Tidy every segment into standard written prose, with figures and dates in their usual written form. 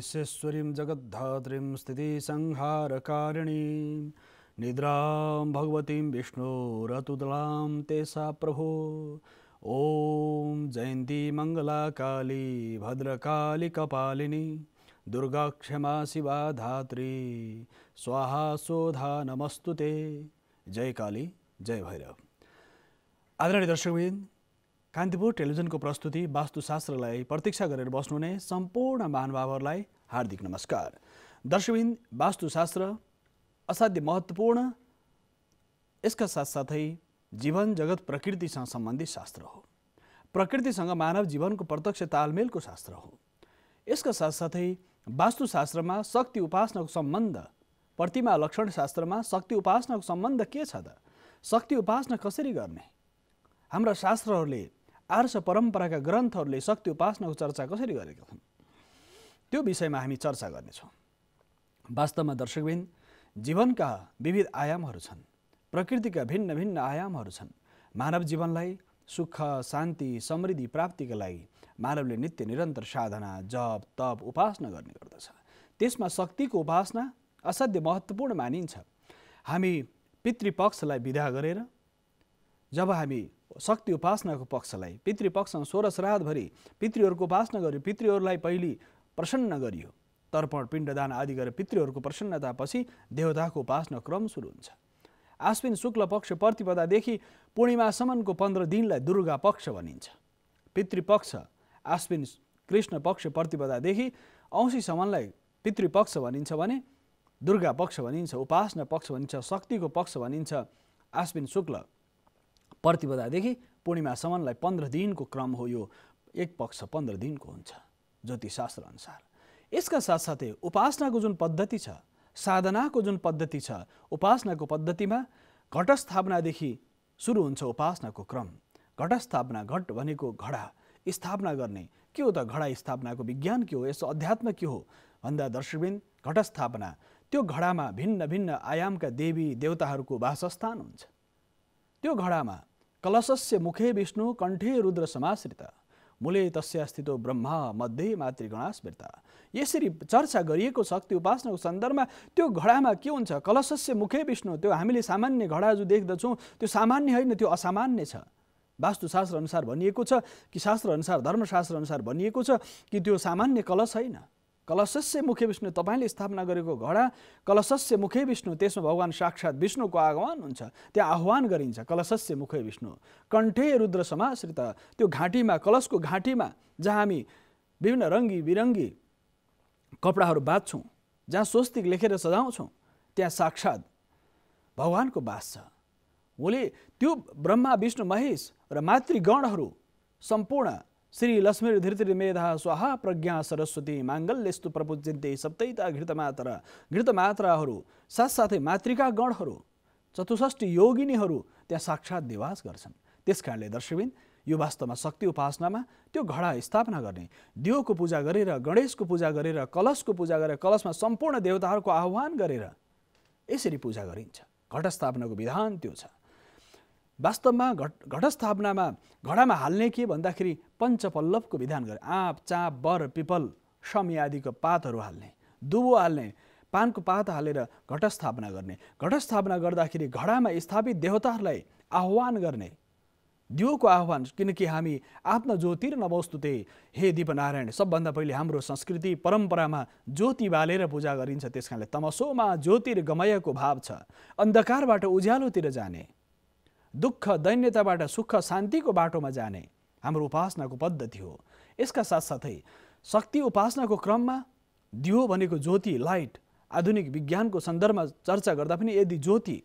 विश्वेश्वरीं जगद्धात्रीं स्थितिसंहारकारिणीं निद्रां भगवतीं विष्णोरतुलां ते सा प्रभो। ॐ जयन्ती मंगला काली भद्रकाली कपालिनी दुर्गा क्षमा शिवा धात्री स्वाहा स्वधा नमस्तुते। जय काली जय भैरव। आदरणीय दर्शकवृन्द, कान्तिपुर टेलिभिजनको प्रस्तुति वास्तुशास्त्रलाई प्रतीक्षा गरेर बस्नुहुने सम्पूर्ण महानुभावहरूलाई हार्दिक नमस्कार। दर्शकवृन्द, वास्तुशास्त्र असाध्य महत्त्वपूर्ण, यसका साथसाथै जीवन जगत प्रकृतिसँग सम्बन्धित शास्त्र हो। प्रकृतिसँग मानव जीवनको प्रत्यक्ष तालमेलको शास्त्र हो। यसका साथसाथै वास्तुशास्त्रमा शक्ति उपासनाको सम्बन्ध, प्रतिमा लक्षण शास्त्रमा शक्ति उपासनाको सम्बन्ध के छ त? शक्ति उपासना कसरी गर्ने? हाम्रा शास्त्रहरूले, आर्ष परम्पराका ग्रन्थहरूले शक्ति उपासनाको चर्चा कसरी गरेका छन्, त्यो विषयमा हामी चर्चा गर्नेछौँ। वास्तवमा दर्शकवृन्द, जीवनका विविध आयामहरू छन्, प्रकृतिका भिन्न भिन्न आयामहरू छन्। मानव जीवनलाई सुख शान्ति समृद्धि प्राप्तिका लागि मानवले नित्य निरन्तर साधना जप तप उपासना गर्ने गर्दछ। त्यसमा शक्तिको उपासना असाध्य महत्त्वपूर्ण मानिन्छ। हामी पितृपक्षलाई विदा गरेर जब हामी शक्ति उपासनाको पक्षलाई, पितृपक्षमा 16 श्राद्धभरि पितृहरूको उपासना गर्यो, पितृहरूलाई पहिले प्रसन्न गरियो, तर्पण पिण्डदान आदि गरेर पितृहरूको प्रसन्नतापछि देवताको उपासना क्रम सुरु हुन्छ। आश्विन शुक्ल पक्ष प्रतिपदादेखि पूर्णिमासम्मको 15 दिनलाई दुर्गा पक्ष भनिन्छ। पितृपक्ष आश्विन कृष्ण पक्ष प्रतिपदादेखि औँसीसम्मलाई पितृपक्ष भनिन्छ भने दुर्गा पक्ष भनिन्छ, उपासना पक्ष भनिन्छ, शक्तिको पक्ष भनिन्छ। आश्विन शुक्ल प्रतिपदादेखि पूर्णिमासम्मलाई 15 दिनको क्रम हो। यो एक पक्ष 15 दिनको हुन्छ ज्योतिषशास्त्र अनुसार। यसका साथसाथै उपासनाको जुन पद्धति छ, साधनाको जुन पद्धति छ, उपासनाको पद्धतिमा घटस्थापनादेखि सुरु हुन्छ उपासनाको क्रम। घटस्थापना, घट भनेको घडा स्थापना गर्ने। के हो त घडा स्थापनाको विज्ञान? के हो यसो अध्यात्म? के हो भन्दा दर्शकवृन्द, घटस्थापना त्यो घडामा भिन्न भिन्न आयामका देवी देवताहरूको वासस्थान हुन्छ। त्यो घडामा कलशस्य मुखे विष्णु कण्ठे रुद्र समाश्रिता मूले तस्य स्थितो ब्रह्मा मध्ये मातृगणा स्मृता। यसरी चर्चा गरिएको शक्ति उपासनाको सन्दर्भमा त्यो घडामा के हुन्छ? कलशस्य मुखे विष्णु। त्यो हामीले सामान्य घडा जो देख्दछौँ त्यो सामान्य होइन, त्यो असामान्य छ। वास्तुशास्त्र अनुसार भनिएको छ कि शास्त्र अनुसार, धर्मशास्त्र अनुसार भनिएको छ कि त्यो सामान्य कलश होइन। कलशस्य मुखे विष्णु, तपाईँले स्थापना गरेको घडा कलशस्य मुखे विष्णु, त्यसमा भगवान साक्षात् विष्णुको आगमन हुन्छ, त्यहाँ आह्वान गरिन्छ। कलशस्य मुखे विष्णु कण्ठे रुद्र समाश्रित, त्यो घाँटीमा, कलशको घाँटीमा जहाँ हामी विभिन्न रङ्गी बिरङ्गी कपडाहरू बाँध्छौँ, जहाँ स्वस्तिक लेखेर सजाउँछौँ, त्यहाँ साक्षात् भगवानको वास छ। उसले त्यो ब्रह्मा विष्णु महेश र मातृगणहरू सम्पूर्ण श्री लक्ष्मी धृति मेधा स्वाहा प्रज्ञा सरस्वती माङ्गल्यस्तु प्रपूज्यन्ते सप्तैता घृतमात्राहरू, साथसाथै मातृका गणहरू, चतुष्ठी योगिनीहरू त्यहाँ साक्षात् निवास गर्छन्। त्यस कारणले दर्शकवृन्द, यो वास्तवमा शक्ति उपासनामा त्यो घडा स्थापना गर्ने, दियोको पूजा गरेर, गणेशको पूजा गरेर, कलशको पूजा गरेर, कलशमा सम्पूर्ण देवताहरूको आह्वान गरेर यसरी पूजा गरिन्छ। घटस्थापनाको विधान त्यो छ। वास्तवमा घटस्थापनामा घडामा हाल्ने के भन्दाखेरि पञ्चपल्लवको विधान गरे। आँप चाँप बर पिपल शमी आदिको पातहरू हाल्ने, दुबो हाल्ने, पानको पात हालेर घटस्थापना गर्ने। घटस्थापना गर्दाखेरि घडामा स्थापित देवताहरूलाई आह्वान गर्ने, दियोको आह्वान। किनकि हामी आत्मा ज्योतिर नवस्तुते, हे दीपनारायण, सबभन्दा पहिले हाम्रो संस्कृति परम्परामा ज्योति बालेर पूजा गरिन्छ। त्यस कारणले तमसोमा ज्योतिर्गमयको भाव छ। अन्धकारबाट उज्यालोतिर जाने, दुःख दैन्यताबाट सुख शान्तिको बाटोमा जाने हाम्रो उपासनाको पद्धति हो। यसका साथसाथै शक्ति उपासनाको क्रममा दियो भनेको ज्योति, लाइट, आधुनिक विज्ञानको सन्दर्भमा चर्चा गर्दा पनि यदि ज्योति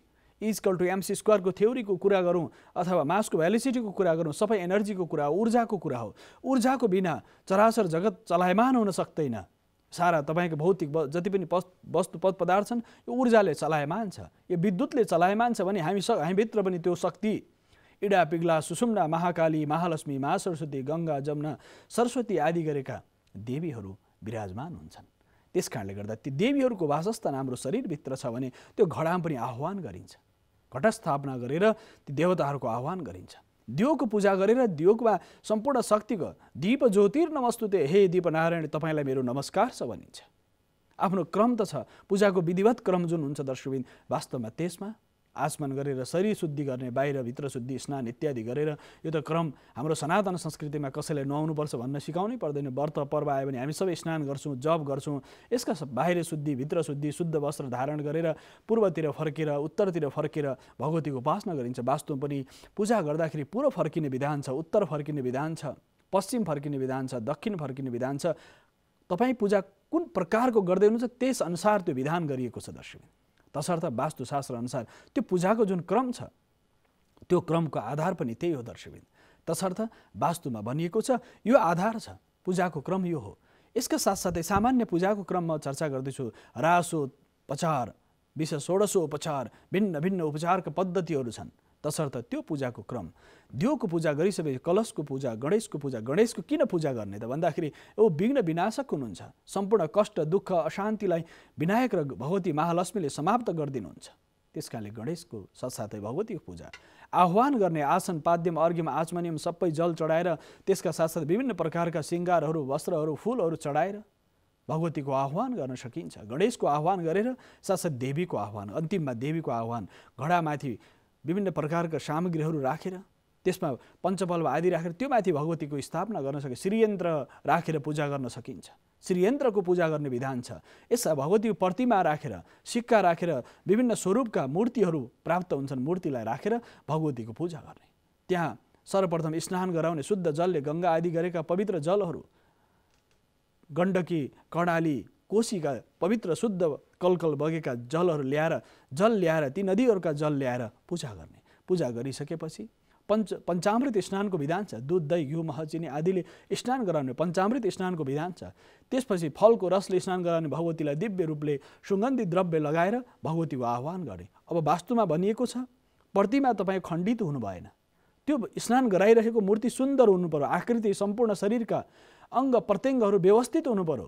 इक्वल टु MC² को थ्योरीको कुरा गरौँ अथवा मासको भेलोसिटीको कुरा गरौँ, सबै एनर्जीको कुरा हो, ऊर्जाको कुरा हो। ऊर्जाको बिना चराचर जगत चलायमान हुन सक्दैन। सारा तपाईँको भौतिक जति पनि वस्तु पद पदार्थ छन्, यो ऊर्जाले चलायमान छ, यो विद्युतले चलायमान छ भने हामीभित्र पनि त्यो शक्ति इडा पिग्ला सुषुम्ना महाकाली महालक्ष्मी महासरस्वती गङ्गा जमुना सरस्वती आदि गरेका देवीहरू विराजमान हुन्छन्। त्यस कारणले गर्दा ती देवीहरूको वासस्थान हाम्रो शरीरभित्र छ भने त्यो घडामा पनि आह्वान गरिन्छ। घटस्थापना गरेर ती देवताहरूको आह्वान गरिन्छ। दियोको पूजा गरेर दियोमा सम्पूर्ण शक्तिको दीप ज्योतिर्नमस्तुते, हे दीपनारायण तपाईँलाई मेरो नमस्कार छ भनिन्छ। आफ्नो क्रम त छ, पूजाको विधिवत क्रम जुन हुन्छ दर्शकबिन, वास्तवमा त्यसमा आचमन गरेर शरीर शुद्धि गर्ने, बाहिर भित्र शुद्धि, स्नान इत्यादि गरेर, यो त क्रम हाम्रो सनातन संस्कृतिमा कसैलाई नुहाउनुपर्छ भन्न सिकाउनै पर्दैन। व्रत पर्व आयो भने हामी सबै स्नान गर्छौँ, जप गर्छौँ। यसका बाहिर शुद्धि, भित्र शुद्धि, शुद्ध वस्त्र धारण गरेर पूर्वतिर फर्केर, उत्तरतिर फर्केर भगवतीको उपासना गरिन्छ। वास्तवमा पनि पूजा गर्दाखेरि पूर्व फर्किने विधान छ, उत्तर फर्किने विधान छ, पश्चिम फर्किने विधान छ, दक्षिण फर्किने विधान छ। तपाईँ पूजा कुन प्रकारको गर्दै हुनुहुन्छ त्यस अनुसार त्यो विधान गरिएको छ दर्शक। तसर्थ वास्तुशास्त्र अनुसार त्यो पूजाको जुन क्रम छ त्यो क्रमको आधार पनि त्यही हो दर्शकबिन। तसर्थ वास्तुमा भनिएको छ यो आधार छ, पूजाको क्रम यो हो। यसका साथसाथै सामान्य पूजाको क्रममा चर्चा गर्दैछु। रासोपचार, विशेष षोडशोपचार, भिन्न भिन्न उपचारका पद्धतिहरू छन्। तसर्थ त्यो पूजाको क्रम, दियोको पूजा गरिसकेपछि कलशको पूजा, गणेशको पूजा। गणेशको किन पूजा गर्ने त भन्दाखेरि ओ विघ्न विनाशक हुनुहुन्छ, सम्पूर्ण कष्ट दुःख अशान्तिलाई विनायक र भगवती महालक्ष्मीले समाप्त गरिदिनुहुन्छ। त्यसकारणले गणेशको साथसाथै भगवतीको पूजा, आह्वान गर्ने आसन, पाद्यम, अर्घ्यम, आचमनियम सबै जल चढाएर, त्यसका साथसाथै विभिन्न प्रकारका श्रृङ्गारहरू, वस्त्रहरू, फुलहरू चढाएर भगवतीको आह्वान गर्न सकिन्छ। गणेशको आह्वान गरेर साथसाथै देवीको आह्वान, अन्तिममा देवीको आह्वान, घडामाथि विभिन्न प्रकारका सामग्रीहरू राखेर, त्यसमा पञ्चपल्व आदि राखेर त्यो माथि भगवतीको स्थापना गर्न सकिन्छ। श्रीयन्त्र राखेर पूजा गर्न सकिन्छ। श्रीयन्त्रको पूजा गर्ने विधान छ। यस भगवतीको प्रतिमा राखेर, सिक्का राखेर, विभिन्न स्वरूपका मूर्तिहरू प्राप्त हुन्छन्, मूर्तिलाई राखेर भगवतीको पूजा गर्ने। त्यहाँ सर्वप्रथम स्नान गराउने, शुद्ध जलले, गङ्गा आदि गरेका पवित्र जलहरू, गण्डकी, कर्णाली, कोशीका पवित्र शुद्ध कलकल बगेका जलहरू ल्याएर ती नदीहरूका जल ल्याएर पूजा गर्ने। पूजा गरिसकेपछि पञ्चामृत स्नानको विधान छ। दुध, दही, घिउ, मह, चिनी आदिले स्नान गराउने पञ्चामृत स्नानको विधान छ। त्यसपछि फलको रसले स्नान गराउने, भगवतीलाई दिव्य रूपले सुगन्धित द्रव्य लगाएर भगवतीको आह्वान गर्ने। अब वास्तुमा भनिएको छ प्रतिमा तपाईँ खण्डित हुनु भएन, त्यो स्नान गराइरहेको मूर्ति सुन्दर हुनु पर्यो, आकृति सम्पूर्ण शरीरका अङ्ग प्रत्यङ्गहरू व्यवस्थित हुनु पर्यो।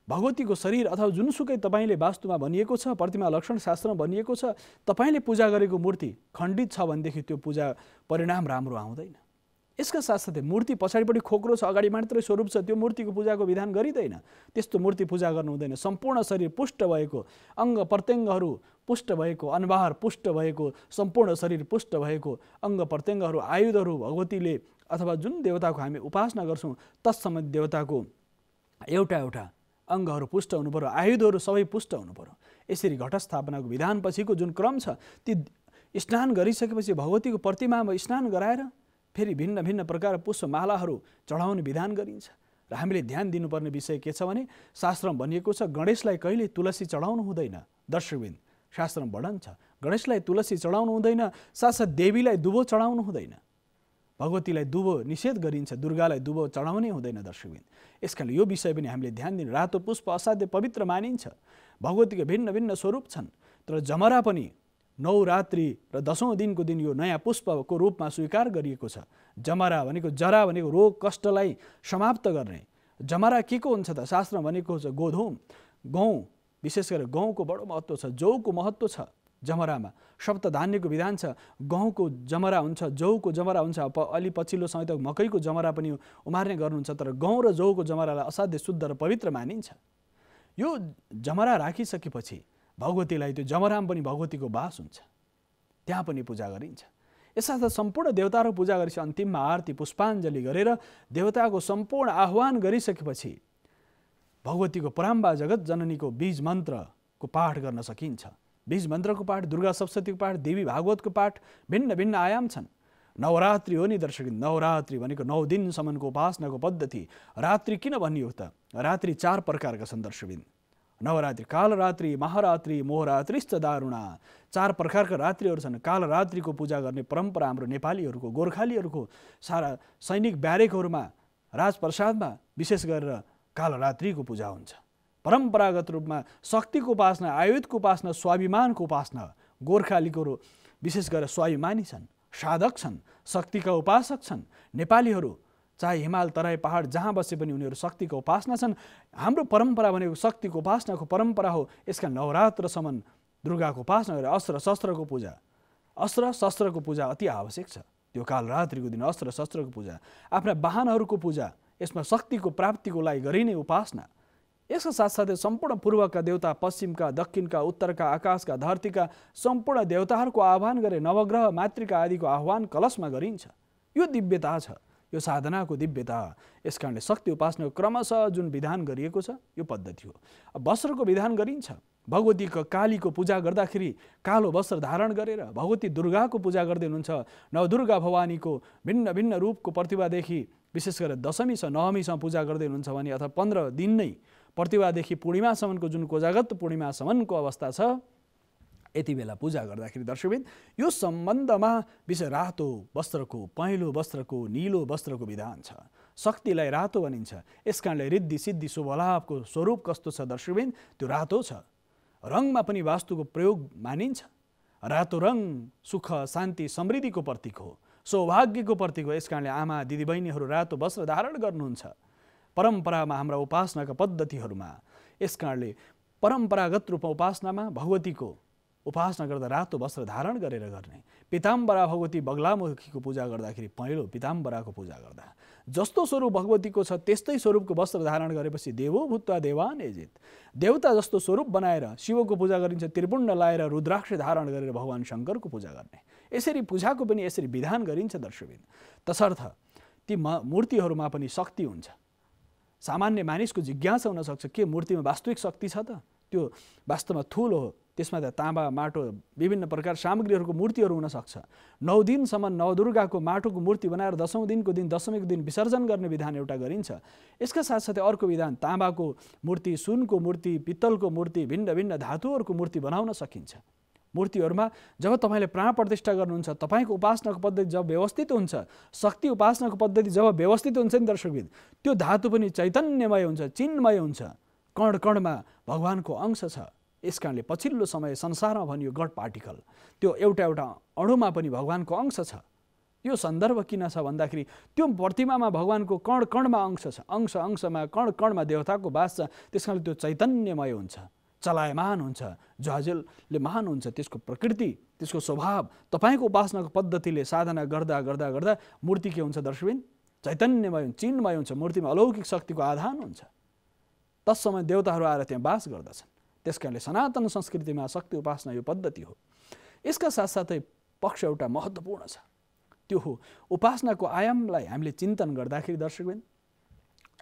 भगवतीको शरीर अथवा जुनसुकै तपाईँले वास्तुमा भनिएको छ, प्रतिमा लक्षण शास्त्रमा भनिएको छ, तपाईँले पूजा गरेको मूर्ति खण्डित छ भनेदेखि त्यो पूजा परिणाम राम्रो आउँदैन। यसका साथसाथै मूर्ति पछाडिपट्टि खोक्रो छ, अगाडि मात्रै स्वरूप छ, त्यो मूर्तिको पूजाको विधान गरिँदैन। त्यस्तो मूर्ति पूजा गर्नु हुँदैन। सम्पूर्ण शरीर पुष्ट भएको, अङ्ग प्रत्यङ्गहरू पुष्ट भएको, अनुहार पुष्ट भएको, सम्पूर्ण शरीर पुष्ट भएको अङ्ग प्रत्यङ्गहरू, आयुधहरू भगवतीले अथवा जुन देवताको हामी उपासना गर्छौँ तत्सम्बन्धी देवताको एउटा एउटा अङ्गहरू पुष्ट हुनु पर्यो, आयुधहरू सबै पुष्ट हुनु पर्यो। यसरी घटस्थापनाको विधान पछिको जुन क्रम छ, ती स्नान गरिसकेपछि भगवतीको प्रतिमामा स्नान गराएर फेरि भिन्न भिन्न प्रकार पुष्पमालाहरू चढाउने विधान गरिन्छ। र हामीले ध्यान दिनुपर्ने विषय के छ भने शास्त्रमा भनिएको छ गणेशलाई कहिले तुलसी चढाउनु हुँदैन। दर्शकबिन, शास्त्रमा वर्णन छ गणेशलाई तुलसी चढाउनु हुँदैन, साथसाथ देवीलाई दुबो चढाउनु हुँदैन। भगवतीलाई दुबो निषेध गरिन्छ, दुर्गालाई दुबो चढाउनै हुँदैन दर्शकबिन। यसकारण यो विषय पनि हामीले ध्यान दिनु। रातो पुष्प असाध्य पवित्र मानिन्छ। भगवतीको भिन्न भिन्न स्वरूप छन्, तर जमरा पनि नवरात्रि र 10औं दिनको दिन यो नयाँ पुष्पको रूपमा स्वीकार गरिएको छ। जमरा भनेको, जरा भनेको रोग कष्टलाई समाप्त गर्ने। जमरा के को हुन्छ त? शास्त्रमा भनेको छ गोधूम, गहुँ, विशेष गरेर गहुँको बडो महत्त्व छ, जौको महत्त्व छ जमरामा। सप्तधान्यको विधान छ, गहुँको जमरा हुन्छ, जौको जमरा हुन्छ। अलि पछिल्लो समय त मकैको जमरा पनि उमार्ने गर्नुहुन्छ, तर गहुँ र जौको जमरालाई असाध्य शुद्ध र पवित्र मानिन्छ। यो जमरा राखिसकेपछि भगवतीलाई त्यो जमरामा पनि भगवतीको वास हुन्छ, त्यहाँ पनि पूजा गरिन्छ। यसर्थ सम्पूर्ण देवताहरू पूजा गरेपछि अन्तिममा आरती पुष्पाञ्जली गरेर देवताको सम्पूर्ण आह्वान गरिसकेपछि भगवतीको पराम्बा जगत जननीको बीज मन्त्रको पाठ गर्न सकिन्छ। बीज मन्त्रको पाठ, दुर्गा सप्तशतीको पाठ, देवी भागवतको पाठ, भिन्न भिन्न आयाम छन्। नवरात्रि हो नि दर्शक, नवरात्रि भनेको 9 दिनसम्मको उपासनाको पद्धति। रात्रि किन भनियो त? रात्रि 4 प्रकारका छन् दर्शकबिन। नवरात्रि, कालरात्रि, महारात्रि, मोहरात्रिश्च दारुणा। 4 प्रकारका रात्रिहरू छन्। कालरात्रिको पूजा गर्ने परम्परा हाम्रो नेपालीहरूको, गोर्खालीहरूको सारा सैनिक ब्यारेकहरूमा, राजप्रसादमा विशेष गरेर कालरात्रिको पूजा हुन्छ। परम्परागत रूपमा शक्तिको उपासना, आयुधको उपासना, स्वाभिमानको उपासना। गोर्खालीको विशेष गरेर स्वाभिमानी छन्, साधक छन्, शक्तिका उपासक छन्। नेपालीहरू चाहे हिमाल तराई पहाड जहाँ बसे पनि उनीहरू शक्तिको उपासना छन्। हाम्रो परम्परा भनेको शक्तिको उपासनाको परम्परा हो। यसका नवरात्रसम्म दुर्गाको उपासना गरेर अस्त्र शस्त्रको पूजा, अस्त्र शस्त्रको पूजा अति आवश्यक छ। त्यो कालरात्रिको दिन अस्त्र शस्त्रको पूजा, आफ्ना वाहनहरूको पूजा, यसमा शक्तिको प्राप्तिको लागि गरिने उपासना। यसका साथसाथै सम्पूर्ण पूर्वका देवता, पश्चिमका, दक्षिणका, उत्तरका, आकाशका, धरतीका सम्पूर्ण देवताहरूको आह्वान गरे नवग्रह, मातृका आदिको आह्वान कलशमा गरिन्छ। यो दिव्यता छ, यो साधनाको दिव्यता। यस कारणले शक्ति उपासनाको क्रमशः जुन विधान गरिएको छ यो पद्धति हो। वस्त्रको विधान गरिन्छ। भगवती कालीको पूजा गर्दाखेरि कालो वस्त्र धारण गरेर भगवती दुर्गाको पूजा गर्दै हुनुहुन्छ। नवदुर्गा भवानीको भिन्न भिन्न रूपको प्रतिभादेखि विशेष गरेर दशमीसम्म नवमीसम्म पूजा गर्दै हुनुहुन्छ भने अथवा 15 दिन नै प्रतिभादेखि पूर्णिमासम्मको जुन कोजागत पूर्णिमासम्मको अवस्था छ, यति बेला पूजा गर्दाखेरि दर्शकबिन यो सम्बन्धमा विशेष रातो वस्त्रको, पहेँलो वस्त्रको, नीलो वस्त्रको विधान छ। शक्तिलाई रातो भनिन्छ। यस कारणले रिद्धि सिद्धि शुभलाभको स्वरूप कस्तो छ दर्शकबिन? त्यो रातो छ। रङमा पनि वास्तुको प्रयोग मानिन्छ। रातो रङ सुख, शान्ति, समृद्धिको प्रतीक हो, सौभाग्यको प्रतीक हो। यस कारणले आमा दिदीबहिनीहरू रातो वस्त्र धारण गर्नुहुन्छ परम्परामा, हाम्रा उपासनाका पद्धतिहरूमा। यस कारणले परम्परागत रूपमा उपासनामा भगवतीको उपासना गर्दा रातो वस्त्र धारण गरेर गर्ने। पीताम्बरा भगवती बगलामुखीको पूजा गर्दाखेरि पहेँलो पीताम्बराको पूजा गर्दा जस्तो स्वरूप भगवतीको छ त्यस्तै स्वरूपको वस्त्र धारण गरेपछि देवो भूत्वा देवान यजित, देवता जस्तो स्वरूप बनाएर शिवको पूजा गरिन्छ। त्रिपुण्ड लाएर रुद्राक्ष धारण गरेर भगवान शङ्करको पूजा गर्ने। यसरी पूजाको पनि यसरी विधान गरिन्छ दर्शकबिन। तसर्थ ती मूर्तिहरूमा पनि शक्ति हुन्छ। सामान्य मानिसको जिज्ञासा हुनसक्छ के मूर्तिमा वास्तविक शक्ति छ त? त्यो वास्तवमा थुल हो। त्यसमा त ताँबा, माटो, विभिन्न प्रकार सामग्रीहरूको मूर्तिहरू हुनसक्छ। 9 दिनसम्म नवदुर्गाको माटोको मूर्ति बनाएर 10औं दिनको दिन, दशमीको दिन विसर्जन गर्ने विधान एउटा गरिन्छ। यसका साथसाथै अर्को विधान ताँबाको मूर्ति, सुनको मूर्ति, पित्तलको मूर्ति, भिन्न भिन्न धातुहरूको मूर्ति बनाउन सकिन्छ। मूर्तिहरूमा जब तपाईँले प्राण प्रतिष्ठा गर्नुहुन्छ, तपाईँको उपासनाको पद्धति जब व्यवस्थित हुन्छ, शक्ति उपासनाको पद्धति जब व्यवस्थित हुन्छ नि दर्शकबिन, त्यो धातु पनि चैतन्यमय हुन्छ, चिन्मय हुन्छ। कण कणमा भगवानको अंश छ। यस कारणले पछिल्लो समय संसारमा भनियो गड पार्टिकल, त्यो एउटा एउटा अणुमा पनि भगवानको अंश छ। यो सन्दर्भ किन छ भन्दाखेरि त्यो प्रतिमामा भगवानको कण कणमा अंश छ। अंश अंशमा, कण कणमा देवताको वास छ। त्यस कारणले त्यो चैतन्यमय हुन्छ, चलायमान हुन्छ, ज्वाजलले महान हुन्छ। त्यसको प्रकृति, त्यसको स्वभाव तपाईँको उपासनाको पद्धतिले साधना गर्दा गर्दा गर्दा मूर्ति के हुन्छ दर्शकबिन? चैतन्यमय, चिन्मय हुन्छ। मूर्तिमा अलौकिक शक्तिको आधान हुन्छ। तत्समय देवताहरू आएर त्यहाँ वास गर्दछन्। त्यस कारणले सनातन संस्कृतिमा शक्ति उपासना यो पद्धति हो। यसका साथसाथै पक्ष एउटा महत्त्वपूर्ण छ, त्यो हो उपासनाको आयामलाई हामीले चिन्तन गर्दाखेरि दर्शकबिन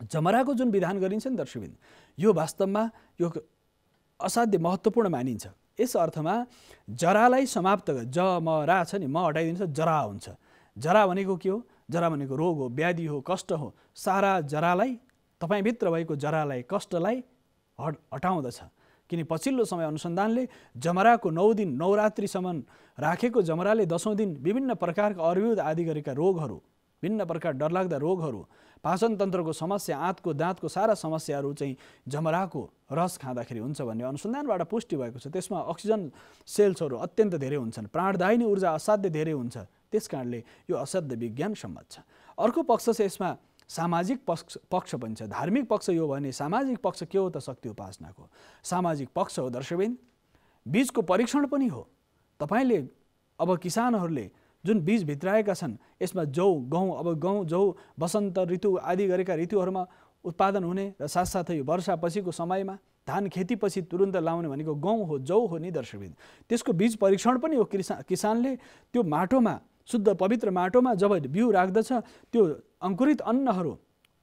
जमराको जुन विधान गरिन्छ नि दर्शकबिन, यो वास्तवमा यो असाध्य महत्त्वपूर्ण मानिन्छ। यस अर्थमा जरालाई समाप्त जमरा छ नि, म हटाइदिन्छ जरा हुन्छ। जरा भनेको के हो? जरा भनेको रोग हो, व्याधि हो, कष्ट हो। सारा जरालाई, तपाईँभित्र भएको जरालाई, कष्टलाई हटाउँदछ। किन पछिल्लो समय अनुसन्धानले जमराको 9 दिन नवरात्रिसम्म राखेको जमराले 10औं दिन विभिन्न प्रकारका अर्बुद आदि गरेका रोगहरू, भिन्न प्रकार डरलाग्दा रोगहरू, पाचन तन्त्रको समस्या, आँतको दाँतको सारा समस्याहरू चाहिँ जमराको रस खाँदाखेरि हुन्छ भन्ने अनुसन्धानबाट पुष्टि भएको छ। त्यसमा अक्सिजन सेल्सहरू अत्यन्त धेरै हुन्छन्, प्राणदायिनी ऊर्जा असाध्य धेरै हुन्छ। त्यस कारणले यो असाध्य विज्ञान सम्मत छ। अर्को पक्ष चाहिँ यसमा सामाजिक पक्ष पनि छ। धार्मिक पक्ष यो भने सामाजिक पक्ष के हो त? शक्ति उपासनाको सामाजिक पक्ष हो दर्शकबिन। बीजको परीक्षण पनि हो। तपाईँले अब किसानहरूले जुन बीज भित्राएका छन्, यसमा जौ, गहुँ, अब गहुँ, जौ वसन्त ऋतु आदि गरेका ऋतुहरूमा उत्पादन हुने र साथसाथै वर्षापछिको समयमा धान खेतीपछि तुरुन्त लाउने भनेको गहुँ हो, जौ हो नि दर्शकबिन। त्यसको बीज परीक्षण पनि हो। किसानले त्यो माटोमा, शुद्ध पवित्र माटोमा जब बिउ राख्दछ, त्यो अङ्कुरित अन्नहरू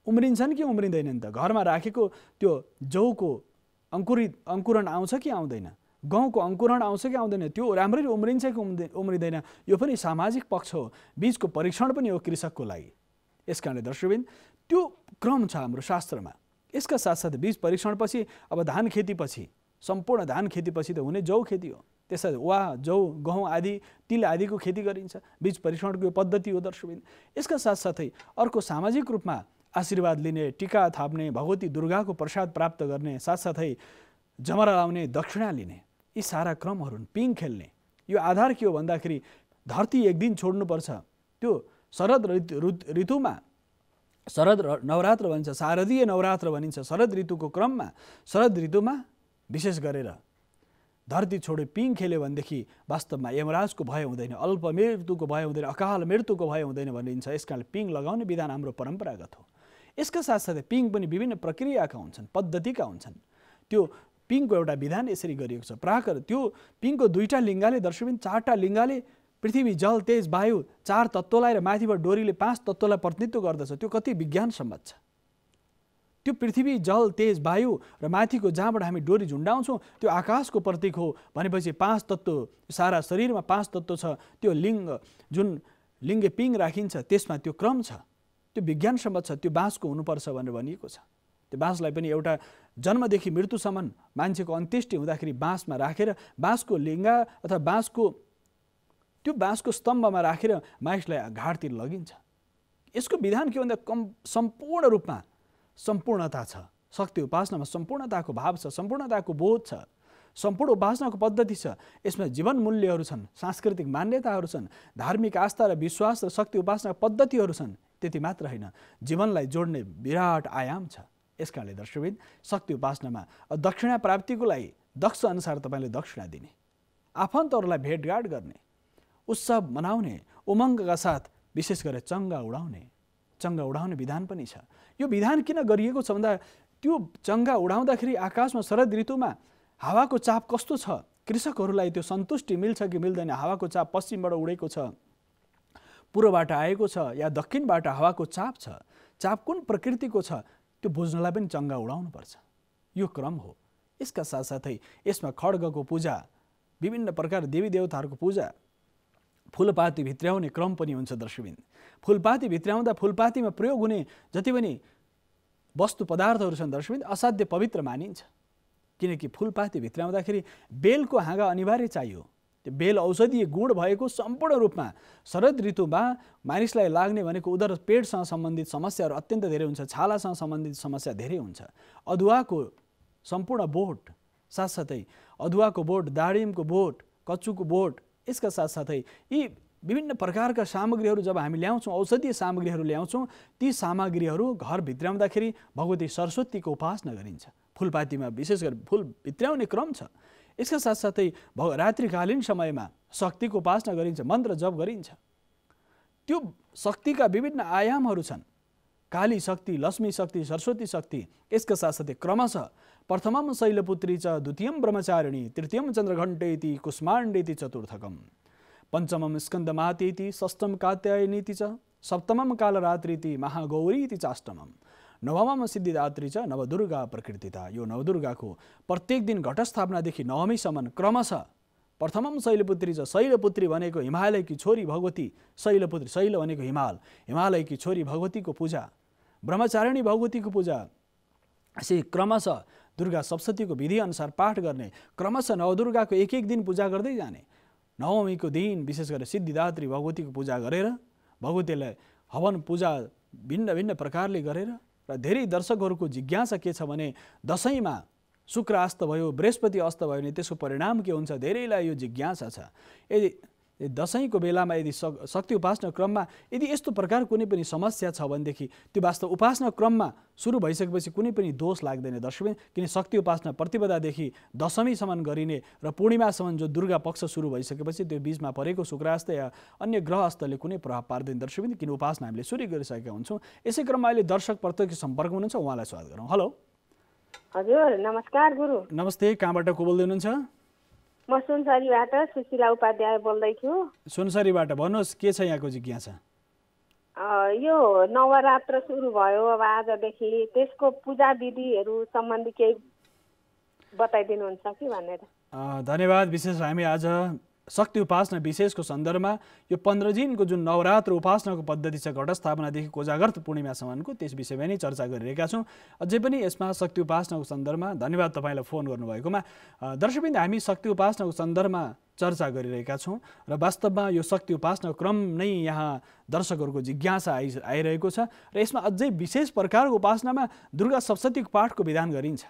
उम्रिन्छन् कि उम्रिँदैनन् त? घरमा राखेको त्यो जौको अङ्कुरण आउँछ कि आउँदैन? गहुँको अङ्कुरण आउँछ कि आउँदैन? त्यो राम्ररी उम्रिन्छ कि उम्रिँदैन? यो पनि सामाजिक पक्ष हो। बीजको परीक्षण पनि हो कृषकको लागि। यस कारणले दर्शकबिन त्यो क्रम छ हाम्रो शास्त्रमा। यसका साथसाथै बीज परीक्षणपछि अब धान खेतीपछि, सम्पूर्ण धान खेतीपछि त हुने जौ खेती हो। त्यसै वा, जौ, गहुँ आदि, तिल आदिको खेती गरिन्छ। बीज परीक्षणको यो पद्धति हो दर्शकबिन। यसका साथसाथै अर्को सामाजिक रूपमा आशीर्वाद लिने, टिका थाप्ने, भगवती दुर्गाको प्रसाद प्राप्त गर्ने, साथसाथै जमरा लाउने, दक्षिणा लिने, यी सारा क्रमहरू, पिङ खेल्ने। यो आधार के हो भन्दाखेरि धरती एक दिन छोड्नुपर्छ। त्यो शरद ऋतुमा, शरद नवरात्र भनिन्छ, शारदीय नवरात्र भनिन्छ। शरद ऋतुको क्रममा, शरद ऋतुमा विशेष गरेर धरती छोडे पिङ खेल्यो भनेदेखि वास्तवमा यमराजको भय हुँदैन, अल्प मृत्युको भय हुँदैन, अकाल मृत्युको भय हुँदैन भनिन्छ। यस कारणले पिङ लगाउने विधान हाम्रो परम्परागत हो। यसका साथसाथै पिङ पनि विभिन्न प्रक्रियाका हुन्छन्, पद्धतिका हुन्छन्। त्यो पिङको एउटा विधान यसरी गरिएको छ। प्राकर त्यो पिङको 2टा लिङ्गाले दर्शकबिन 4टा लिङ्गाले पृथ्वी, जल, तेज, वायु 4 तत्त्वलाई र माथिबाट डोरीले 5 तत्त्वलाई प्रतिनिधित्व गर्दछ। त्यो कति विज्ञानसम्मत छ। त्यो पृथ्वी, जल, तेज, वायु र माथिको जहाँबाट हामी डोरी झुन्डाउँछौँ त्यो आकाशको प्रतीक हो भनेपछि 5 तत्त्व, सारा शरीरमा 5 तत्त्व छ। त्यो लिङ्ग, जुन लिङ्गे पिङ राखिन्छ त्यसमा त्यो क्रम छ, त्यो विज्ञानसम्मत छ। त्यो बाँसको हुनुपर्छ भनेर भनिएको छ। त्यो बाँसलाई पनि एउटा जन्मदेखि मृत्युसम्म मान्छेको अन्त्येष्टि हुँदाखेरि बाँसमा राखेर, बाँसको लिङ्गा अथवा त्यो बाँसको स्तम्भमा राखेर मानिसलाई घाटतिर लगिन्छ। यसको विधान के भन्दा सम्पूर्ण रूपमा सम्पूर्णता छ। शक्ति उपासनामा सम्पूर्णताको भाव छ, सम्पूर्णताको बोध छ, सम्पूर्ण उपासनाको पद्धति छ। यसमा जीवन मूल्यहरू छन्, सांस्कृतिक मान्यताहरू छन्, धार्मिक आस्था र विश्वास र शक्ति उपासनाका पद्धतिहरू छन्। त्यति मात्र होइन, जीवनलाई जोड्ने विराट आयाम छ। यस कारणले दर्शकबिन शक्ति उपासनामा दक्षिणा प्राप्तिको लागि दक्ष अनुसार तपाईँले दक्षिणा दिने, आफन्तहरूलाई भेटघाट गर्ने, उत्सव मनाउने, उमङ्गका साथ विशेष गरेर चङ्गा उडाउने विधान पनि छ। यो विधान किन गरिएको छ भन्दा त्यो चङ्गा उडाउँदाखेरि आकाशमा शरद ऋतुमा हावाको चाप कस्तो छ, कृषकहरूलाई त्यो सन्तुष्टि मिल्छ कि मिल्दैन। हावाको चाप पश्चिमबाट उडेको छ, पूर्वबाट आएको छ या दक्षिणबाट हावाको चाप छ, चाप कुन प्रकृतिको छ त्यो बुझ्नलाई पनि चङ्गा उडाउनुपर्छ। यो क्रम हो। यसका साथसाथै यसमा खड्गको पूजा, विभिन्न प्रकार देवी देवताहरूको पूजा, फुलपाती भित्र्याउने क्रम पनि हुन्छ दर्शकबिन। फुलपाती भित्र्याउँदा फुलपातीमा प्रयोग हुने जति पनि वस्तु पदार्थहरू छन् दर्शकबिन असाध्य पवित्र मानिन्छ। किनकि फुलपाती भित्र्याउँदाखेरि बेलको हाँगा अनिवार्य चाहियो। त्यो बेल औषधीय गुण भएको सम्पूर्ण रूपमा शरद ऋतुमा मानिसलाई लाग्ने भनेको उदर पेटसँग सम्बन्धित समस्याहरू अत्यन्त धेरै हुन्छ, छालासँग सम्बन्धित समस्या धेरै हुन्छ। अदुवाको सम्पूर्ण बोट, साथसाथै अदुवाको बोट, दाडिमको बोट, कचुको बोट, यसका साथसाथै यी विभिन्न प्रकारका सामग्रीहरू जब हामी ल्याउँछौँ, औषधीय सामग्रीहरू ल्याउँछौँ, ती सामग्रीहरू घर भित्र्याउँदाखेरि भगवती सरस्वतीको उपासना गरिन्छ। फुलपातीमा विशेष गरी फुल भित्र्याउने क्रम छ। यसका साथसाथै रात्रिकालीन समयमा शक्तिको उपासना गरिन्छ, मन्त्र जप गरिन्छ। त्यो शक्तिका विभिन्न आयामहरू छन्, काली शक्ति, लक्ष्मी शक्ति, सरस्वती शक्ति। यसका साथसाथै क्रमशः प्रथमम शैलपुत्री च, द्वितीयम ब्रह्मचारिणी, तृतीयम चन्द्रघण्टेति, कुष्माण्डेति चतुर्थकम, पञ्चमम स्कन्दमातेति, षष्ठम कात्यायनीति च, सप्तमम कालरात्रीति, महागौरीति चाष्टमम, नवमम सिद्धिदात्री च, नवदुर्गा प्रकृतिता। यो नवदुर्गाको प्रत्येक दिन घटस्थापनादेखि नवमीसम्म क्रमशः प्रथमम शैलपुत्री च, शैलपुत्री भनेको हिमालयकी छोरी भगवती, शैलपुत्री, शैल भनेको हिमाल, हिमालयकी छोरी भगवतीको पूजा, ब्रह्मचारिणी भगवतीको पूजा। यसै क्रमशः दुर्गा सप्तशतीको विधिअनुसार पाठ गर्ने, क्रमशः नवदुर्गाको एक एक दिन पूजा गर्दै जाने। नवमीको दिन विशेष गरेर सिद्धिदात्री भगवतीको पूजा गरेर भगवतीलाई हवन पूजा भिन्न भिन्न प्रकारले गरेर, र धेरै दर्शकहरूको जिज्ञासा के छ भने दशैँमा शुक्र अस्त भयो, बृहस्पति अस्त भयो भने त्यसको परिणाम के हुन्छ, धेरैलाई यो जिज्ञासा छ। यदि दशैँको बेलामा यदि शक्ति उपासना क्रममा यदि यस्तो प्रकार कुनै पनि समस्या छ भनेदेखि त्यो वास्तव उपासना क्रममा सुरु भइसकेपछि कुनै पनि दोष लाग्दैन दर्शकबिन। किन शक्ति उपासना प्रतिपदादेखि दशमीसम्म गरिने र पूर्णिमासम्म जो दुर्गा पक्ष सुरु भइसकेपछि त्यो बीचमा परेको शुक्रास्त या अन्य ग्रह अस्तले कुनै प्रभाव पार्दैन दर्शकबिन, किन उपासना हामीले सुरु गरिसकेका हुन्छौँ। यसै क्रममा अहिले दर्शक प्रत्यक्ष सम्पर्क हुनुहुन्छ, उहाँलाई स्वागत गरौँ। हेलो हजुर, नमस्कार गुरु। नमस्ते, कहाँबाट को बोल्दै हुनुहुन्छ? म सुनसरीबाट सुशीला उपाध्याय बोल्दैछु। सुनसरीबाट भन्नुहोस्, के छ यहाँको जिज्ञासा? यो नवरात्र सुरु भयो अब आजदेखि, त्यसको पूजा विधिहरू सम्बन्धी केही बताइदिनुहुन्छ कि भनेर। धन्यवाद। विशेष हामी आज शक्ति उपासना विशेषको सन्दर्भमा यो 15 दिनको जुन नवरात्र उपासनाको पद्धति छ घटस्थापनादेखि कोजागर्त पूर्णिमासम्मको त्यस विषयमा नै चर्चा गरिरहेका छौँ। अझै पनि यसमा शक्ति उपासनाको सन्दर्भमा धन्यवाद तपाईँलाई फोन गर्नुभएकोमा। दर्शकवृन्द, हामी शक्ति उपासनाको सन्दर्भमा चर्चा गरिरहेका छौँ र वास्तवमा यो शक्ति उपासनाको क्रम नै यहाँ दर्शकहरूको जिज्ञासा आइरहेको छ र यसमा अझै विशेष प्रकारको उपासनामा दुर्गा सप्तशतीको पाठको विधान गरिन्छ।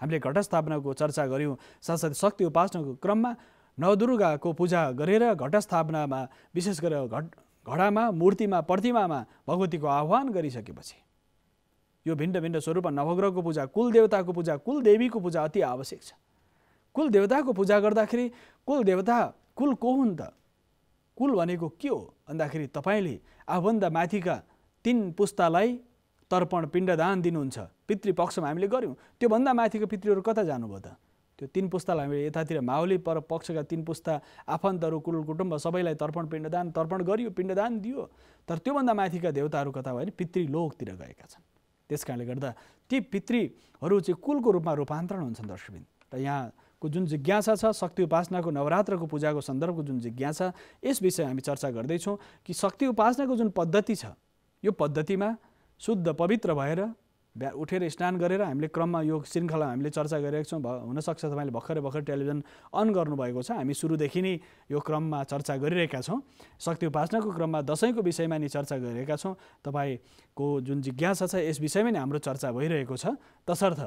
हामीले घटस्थापनाको चर्चा गऱ्यौँ, साथसाथै शक्ति उपासनाको क्रममा नवदुर्गाको पूजा गरेर घटस्थापनामा विशेष गरेर घडामा, मूर्तिमा, प्रतिमामा भगवतीको आह्वान गरिसकेपछि यो भिन्न भिन्न स्वरूपमा नवग्रहको पूजा, कुलदेवताको पूजा, कुलदेवीको पूजा अति आवश्यक छ। कुल देवताको पूजा गर्दाखेरि कुल देवता कुल को हुन् त? कुल भनेको के हो भन्दाखेरि तपाईले आफूभन्दा माथिका 3 पुस्तालाई तर्पण पिण्डदान दिनुहुन्छ। पितृपक्षमा हामीले गर्यौं, त्योभन्दा माथिको पितृहरू कता जानुभयो त? त्यो 3 पुस्तालाई हामीले यतातिर माउली पर पक्षका 3 पुस्ता आफन्तहरू कुल कुटुम्ब सबैलाई तर्पण गरियो, पिण्डदान दियो। तर त्योभन्दा माथिका देवताहरू कता भयो भने पितृलोकतिर गएका छन्। त्यसकारणले गर्दा ती पितृहरू चाहिँ कुलको रूपमा रूपान्तरण हुन्छन् दर्शकबिन। र यहाँको जुन जिज्ञासा छ शक्ति उपासनाको नवरात्रको पूजाको सन्दर्भको जुन जिज्ञासा, यस विषय हामी चर्चा गर्दैछौँ कि शक्ति उपासनाको जुन पद्धति छ यो पद्धतिमा शुद्ध पवित्र भएर उठेर स्नान गरेर हामीले क्रममा यो श्रृङ्खला हामीले चर्चा गरिरहेका छौँ। हुनसक्छ तपाईँले भर्खर टेलिभिजन अन गर्नुभएको छ। हामी सुरुदेखि नै यो क्रममा चर्चा गरिरहेका छौँ। शक्ति उपासनाको क्रममा दशैंको विषयमा नि चर्चा गरिरहेका छौँ। तपाईँको जुन जिज्ञासा छ यस विषयमा नै हाम्रो चर्चा भइरहेको छ। तसर्थ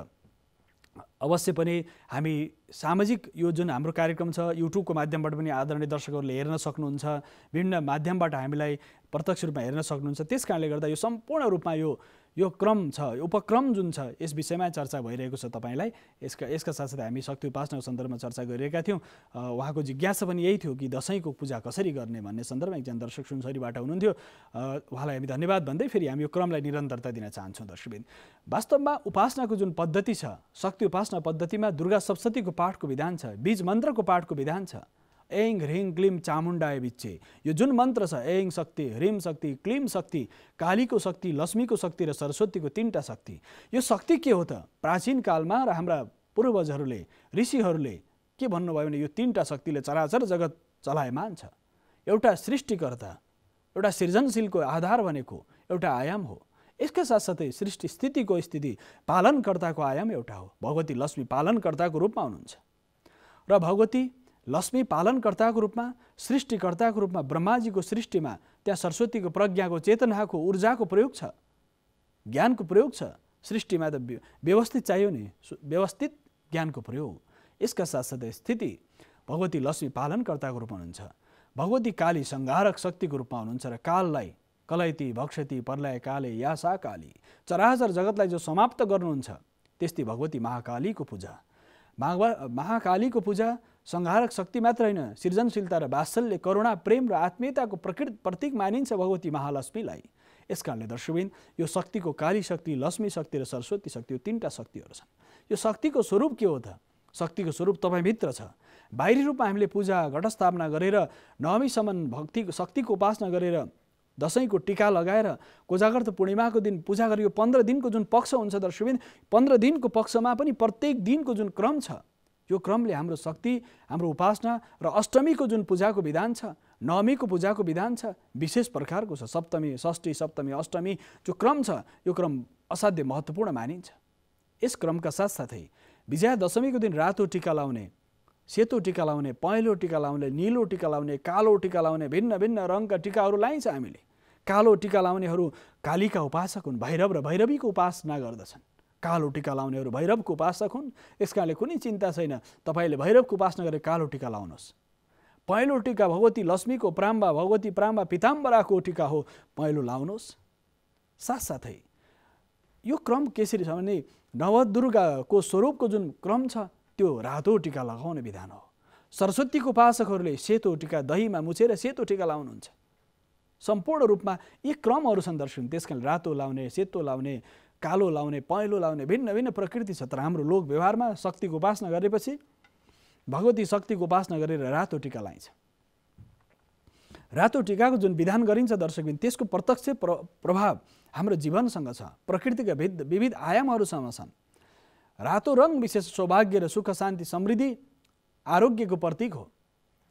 अवश्य पनि हामी सामाजिक यो जुन हाम्रो कार्यक्रम छ युट्युबको माध्यमबाट पनि आदरणीय दर्शकहरूले हेर्न सक्नुहुन्छ, विभिन्न माध्यमबाट हामीलाई प्रत्यक्ष रूपमा हेर्न सक्नुहुन्छ। त्यसकारणले गर्दा यो सम्पूर्ण रूपमा यो क्रम छ, उपक्रम जुन छ यस विषयमा चर्चा भइरहेको छ। तपाईँलाई यसका साथसाथै हामी शक्ति उपासनाको सन्दर्भमा चर्चा गरिरहेका थियौँ। उहाँको जिज्ञासा पनि यही थियो कि दशैंको पूजा कसरी गर्ने भन्ने सन्दर्भमा एकजना दर्शक सुनसरीबाट हुनुहुन्थ्यो। उहाँलाई हामी धन्यवाद भन्दै फेरि हामी यो क्रमलाई निरन्तरता दिन चाहन्छौँ। दर्शकबिन, वास्तवमा उपासनाको जुन पद्धति छ, शक्ति उपासना पद्धतिमा दुर्गा सप्तशतीको पाठको विधान छ, बीज मन्त्रको पाठको विधान छ। ऐं ह्रीं क्लीं चामुण्डाय विच्चे, यो जुन मन्त्र छ ऐं शक्ति, ह्रीं शक्ति, क्लीं शक्ति, कालीको शक्ति, लक्ष्मीको शक्ति र सरस्वतीको 3टा शक्ति। यो शक्ति के हो त? प्राचीन कालमा र हाम्रा पूर्वजहरूले ऋषिहरूले के भन्नुभयो भने यो 3टा शक्तिले चराचर जगत चलायमान छ। एउटा सृष्टिकर्ता, एउटा सृजनशीलको आधार भनेको एउटा आयाम हो। यसका साथसाथै सृष्टि स्थितिको स्थिति पालनकर्ताको आयाम एउटा हो। भगवती लक्ष्मी पालनकर्ताको रूपमा हुनुहुन्छ र भगवती लक्ष्मी पालनकर्ताको रूपमा, सृष्टिकर्ताको रूपमा ब्रह्माजीको सृष्टिमा त्यहाँ सरस्वतीको प्रज्ञाको, चेतनाको, ऊर्जाको प्रयोग छ, ज्ञानको प्रयोग छ। सृष्टिमा त व्यवस्थित चाहियो नि, व्यवस्थित ज्ञानको प्रयोग। यसका साथसाथै स्थिति भगवती लक्ष्मी पालनकर्ताको रूपमा हुनुहुन्छ। भगवती काली संहारक शक्तिको रूपमा हुनुहुन्छ र काललाई कलैती भक्षति प्रलय काले यासा काली, चराचर जगतलाई जो समाप्त गर्नुहुन्छ त्यस्तै भगवती महाकालीको पूजा। महाकालीको पूजा संहारक शक्ति मात्र होइन, सृजनशीलता र वात्सल्य, करुणा, प्रेम र आत्मीयताको प्रतीक मानिन्छ भगवती महालक्ष्मीलाई। यसकारणले दर्शकबिन यो शक्तिको काली शक्ति, लक्ष्मी शक्ति र सरस्वती शक्ति, यो 3टा शक्तिहरू छन्। यो शक्तिको स्वरूप के हो त? शक्तिको स्वरूप तपाईँभित्र छ। बाहिरी रूपमा हामीले पूजा घटस्थापना गरेर नवमीसम्म भक्तिको शक्तिको उपासना गरेर दशैंको टीका लगाएर कोजागर्त पूर्णिमाको दिन पूजा गरेर यो 15 दिनको जुन पक्ष हुन्छ दर्शकबिन, 15 दिनको पक्षमा पनि प्रत्येक दिनको जुन क्रम छ यो क्रमले हाम्रो शक्ति, हाम्रो उपासना र अष्टमीको जुन पूजाको विधान छ, नवमीको पूजाको विधान छ, विशेष प्रकारको छ। सप्तमी, षष्ठी, सप्तमी, अष्टमी जो क्रम छ यो क्रम असाध्य महत्त्वपूर्ण मानिन्छ। यस क्रमका साथसाथै विजया दशमीको दिन रातो टीका लाउने, सेतो टीका लाउने, पहेँलो टीका लाउने, नीलो टीका लाउने, कालो टीका लाउने, भिन्न भिन्न रङका टीकाहरू लाइन्छ हामीले। कालो टीका लाउनेहरू कालीका उपासक हुन्, भैरव र भैरवीको उपासना गर्दछन्। कालो टीका लाउनेहरू भैरवको उपासक हुन्। यसकारणले कुनै चिन्ता छैन, तपाईँले भैरवको उपासना गरेर कालो टीका लाउनुहोस्। पहेँलो टीका भगवती लक्ष्मीको प्राम्बा, भगवती प्राम्बा पिताम्बराको टीका हो, पहेँलो लाउनुहोस्। साथसाथै यो क्रम केसरी छ भने नवदुर्गाको स्वरूपको जुन क्रम छ त्यो रातो टीका लगाउने विधान हो। सरस्वतीको उपासकहरूले सेतो टीका दहीमा मुछेर सेतो टीका लाउनुहुन्छ। सम्पूर्ण रूपमा यी क्रमहरू छन् दर्शक। त्यसकारण रातो लाउने, सेतो लाउने, कालो लाउने, पहेँलो लाउने भिन्न भिन्न प्रकृति छ। तर हाम्रो लोक व्यवहारमा शक्तिको उपासना गरेपछि भगवती शक्तिको उपासना गरेर रातो टीका लाइन्छ। रातो टीकाको जुन विधान गरिन्छ दर्शकबिन, त्यसको प्रत्यक्ष प्रभाव हाम्रो जीवनसँग छ, प्रकृतिका विविध आयामहरूसँग छन्। रातो रङ विशेष सौभाग्य र सुख, शान्ति, समृद्धि, आरोग्यको प्रतीक हो।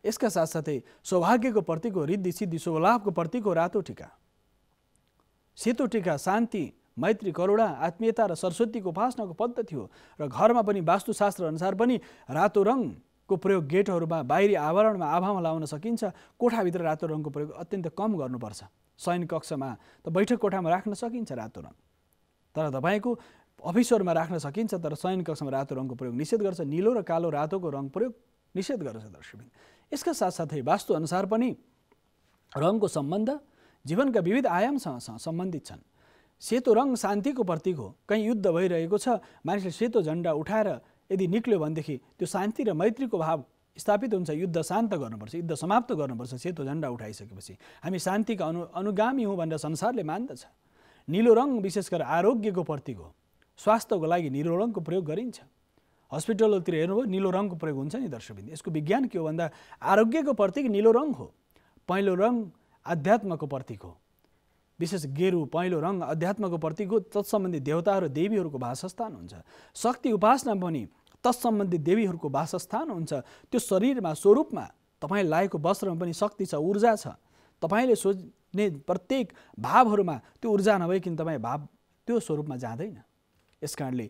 यसका साथसाथै सौभाग्यको प्रतीक हो, रिद्धि सिद्धि शुभलाभको प्रतीक हो रातो टीका। सेतो टीका शान्ति, मैत्री, करुणा, आत्मीयता र सरस्वतीको उपासनाको पद्धति हो। र घरमा पनि वास्तुशास्त्र अनुसार पनि रातो रङको प्रयोग गेटहरूमा, बाहिरी आवरणमा, आभामा लाउन सकिन्छ। कोठाभित्र रातो रङको प्रयोग अत्यन्त कम गर्नुपर्छ। शयन कक्षमा त बैठक कोठामा राख्न सकिन्छ रातो रङ, तर तपाईँको अफिसहरूमा राख्न सकिन्छ, तर शयन कक्षमा रातो रङको प्रयोग निषेध गर्छ। निलो र कालो रातोको रङ प्रयोग निषेध गर्छ दर्शकबिन। यसका साथसाथै वास्तु अनुसार पनि रङको सम्बन्ध जीवनका विविध आयामसँग सम्बन्धित छन्। सेतो रङ शान्तिको प्रतीक हो। कहीँ युद्ध भइरहेको छ, मानिसले सेतो झन्डा उठाएर यदि निक्ल्यो भनेदेखि त्यो शान्ति र मैत्रीको भाव स्थापित हुन्छ। युद्ध शान्त गर्नुपर्छ, युद्ध समाप्त गर्नुपर्छ। सेतो झन्डा उठाइसकेपछि हामी शान्तिका अनुगामी हौँ भनेर संसारले मान्दछ। नीलो रङ विशेष गरेर आरोग्यको प्रतीक हो। स्वास्थ्यको लागि नीलो रङको प्रयोग गरिन्छ। हस्पिटलतिर हेर्नुभयो नीलो रङको प्रयोग हुन्छ नि दर्शकबिन्द। यसको विज्ञान के हो भन्दा आरोग्यको प्रतीक नीलो रङ हो। पहेँलो रङ अध्यात्मको प्रतीक हो। विशेष गेरु पहेँलो रङ अध्यात्मको प्रतीक हो। तत्सम्बन्धी देवताहरू देवीहरूको वासस्थान हुन्छ। शक्ति उपासना पनि तत्सम्बन्धी देवीहरूको वासस्थान हुन्छ। त्यो शरीरमा स्वरूपमा तपाईँ लाएको वस्त्रमा पनि शक्ति छ, ऊर्जा छ। तपाईँले सोच्ने प्रत्येक भावहरूमा त्यो ऊर्जा नभइकन तपाईँ भाव त्यो स्वरूपमा जाँदैन। यस कारणले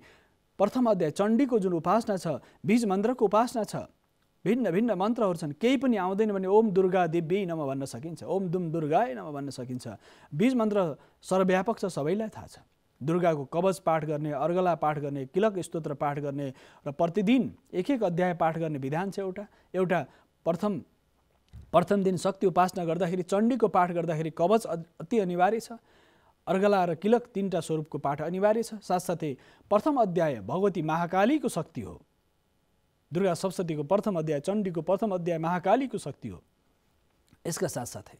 प्रथम अध्याय चण्डीको जुन उपासना छ, बीज मन्त्रको उपासना छ, भिन्न भिन्न मन्त्रहरू छन्। केही पनि आउँदैन भने ओम दुर्गा देवी नमः भन्न सकिन्छ, ओम दुम दुर्गाय नमः भन्न सकिन्छ। बीज मन्त्र सर्वव्यापक छ, सबैलाई थाहा छ। दुर्गाको कवच पाठ गर्ने, अर्गला पाठ गर्ने, किलक स्तोत्र पाठ गर्ने र प्रतिदिन एक एक अध्याय पाठ गर्ने विधान छ। एउटा प्रथम दिन शक्ति उपासना गर्दाखेरि चण्डीको पाठ गर्दाखेरि कवच अति अनिवार्य छ। अर्गला र किलक तीनटा स्वरूपको पाठ अनिवार्य छ। साथसाथै प्रथम अध्याय भगवती महाकालीको शक्ति हो। दुर्गा सप्तशतीको प्रथम अध्याय, चण्डीको प्रथम अध्याय महाकालीको शक्ति हो। यसका साथसाथै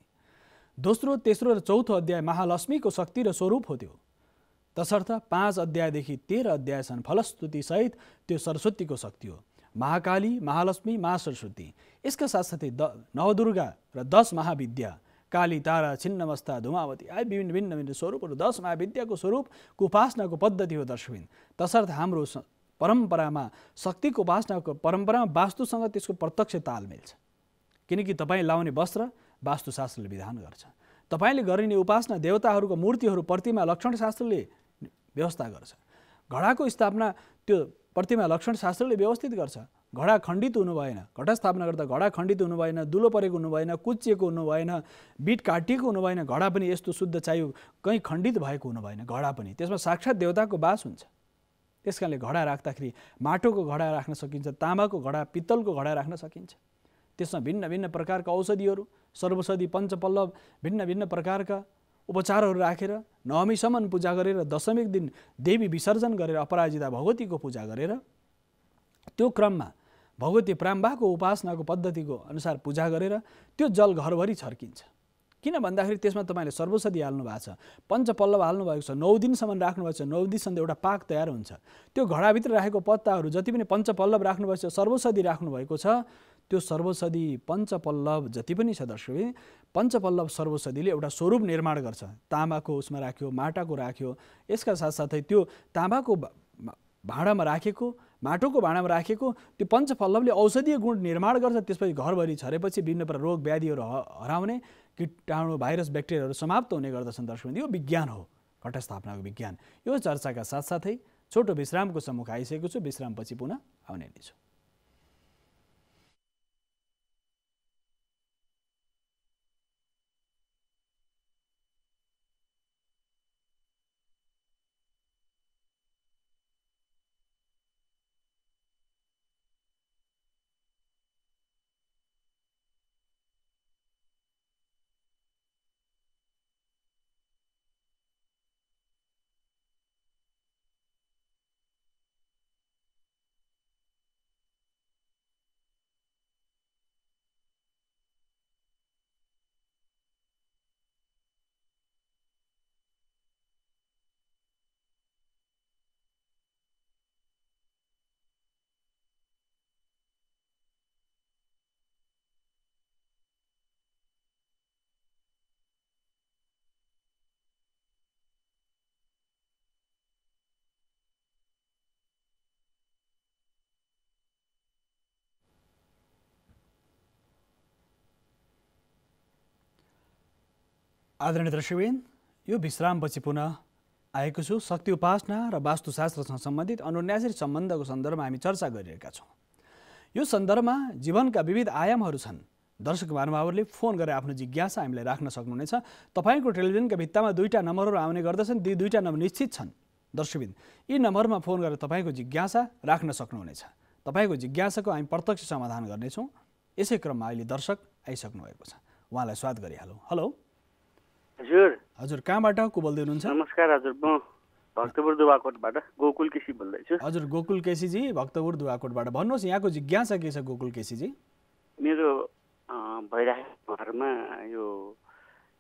दोस्रो, तेस्रो र चौथो अध्याय महालक्ष्मीको शक्ति र स्वरूप हो। त्यो तसर्थ 5 अध्यायदेखि 13 अध्यायसम्म फलस्तुति सहित त्यो सरस्वतीको शक्ति हो। महाकाली, महालक्ष्मी, महासरस्वती। यसका साथसाथै नवदुर्गा र 10 महाविद्या, काली, तारा, छिन्नमस्ता, धुमावती आदि विभिन्न भिन्न स्वरूपहरू 10 महाविद्याको स्वरूपको उपासनाको पद्धति हो दर्शकबिन। तसर्थ हाम्रो परम्परामा शक्तिको उपासनाको परम्परामा वास्तुसँग त्यसको प्रत्यक्ष तालमेल छ। किनकि तपाईँ लाउने वस्त्र वास्तुशास्त्रले विधान गर्छ। तपाईँले गरिने उपासना देवताहरूको मूर्तिहरू, प्रतिमा, लक्षणशास्त्रले व्यवस्था गर्छ। घडाको स्थापना त्यो प्रतिमा लक्षणशास्त्रले व्यवस्थित गर्छ। घडा खण्डित हुनु भएन। घटा स्थापना गर्दा घडा खण्डित हुनु भएन, दुलो परेको हुनु भएन, कुच्चिएको हुनु भएन, बिट काटिएको हुनु भएन। घडा पनि यस्तो शुद्ध चाहियो, कहीँ खण्डित भएको हुनु भएन। घडा पनि त्यसमा साक्षात् देवताको वास हुन्छ। त्यस कारणले घडा राख्दाखेरि माटोको घडा राख्न सकिन्छ, तामाको घडा, पित्तलको घडा राख्न सकिन्छ। त्यसमा भिन्न भिन्न प्रकारका औषधिहरू, सर्वौषधि, पञ्चपल्लव, भिन्न भिन्न प्रकारका उपचारहरू राखेर नवमीसम्म पूजा गरेर दशमीको दिन देवी विसर्जन गरेर अपराजिता भगवतीको पूजा गरेर त्यो क्रममा भगवती प्राम्बाको उपासनाको पद्धतिको अनुसार पूजा गरेर त्यो जल घरभरि छर्किन्छ। किन भन्दाखेरि त्यसमा तपाईँले सर्वौषधि हाल्नु भएको छ, पञ्चपल्लव हाल्नु भएको छ, 9 दिनसम्म राख्नु भएको छ। 9 दिनसम्म एउटा पाक तयार हुन्छ। त्यो घडाभित्र राखेको पत्ताहरू जति पनि पञ्चपल्लव राख्नुभएको छ, सर्वौषधि राख्नुभएको छ, त्यो सर्वौषधि पञ्चपल्लव जति पनि छ दर्शकले, पञ्चपल्लव सर्वौषधिले एउटा स्वरूप निर्माण गर्छ। तामाको उसमा राख्यो, माटाको राख्यो। यसका साथसाथै त्यो तामाको भाँडामा राखेको, माटोको भाँडामा राखेको त्यो पञ्चपल्लवले औषधीय गुण निर्माण गर्छ। त्यसपछि घरभरि छरेपछि विभिन्न प्रकार रोग व्याधिहरू हराउने, कीटाणु, भाइरस, ब्याक्टेरियाहरू समाप्त हुने गर्दछन् दर्शक। यो विज्ञान हो, घटस्थापनाको विज्ञान। यो चर्चाका साथसाथै छोटो विश्रामको सम्मुख आइसकेको छु। विश्रामपछि पुनः आउने नै छु। आदरणीय दर्शकवृन्द, यो विश्रामपछि पुनः आएको छु। शक्ति उपासना र वास्तुशास्त्रसँग सम्बन्धित अनुन्यासिक सम्बन्धको सन्दर्भमा हामी चर्चा गरिरहेका छौँ। यो सन्दर्भमा जीवनका विविध आयामहरू छन्। दर्शक महानुभावहरूले फोन गरेर आफ्नो जिज्ञासा हामीलाई राख्न सक्नुहुनेछ। तपाईँको टेलिभिजनका भित्तामा 2टा नम्बरहरू आउने गर्दछन्। ती 2टा नम्बर निश्चित छन् दर्शकवृन्द। यी नम्बरमा फोन गरेर तपाईँको जिज्ञासा राख्न सक्नुहुनेछ। तपाईँको जिज्ञासाको हामी प्रत्यक्ष समाधान गर्नेछौँ। यसै क्रममा अहिले दर्शक आइसक्नु भएको छ, उहाँलाई स्वागत गरिहालौँ। हेलो हजुर। हजुर, कहाँबाट को बोल्दै हुनुहुन्छ? नमस्कार हजुर, म भक्तपुर दुवाकोटबाट गोकुल केसी बोल्दैछु। हजुर गोकुल केसीजी भक्तपुर दुवाकोटबाट भन्नुहोस् यहाँको जिज्ञासा के छ गोकुल केसीजी? मेरो भइरहेको घरमा यो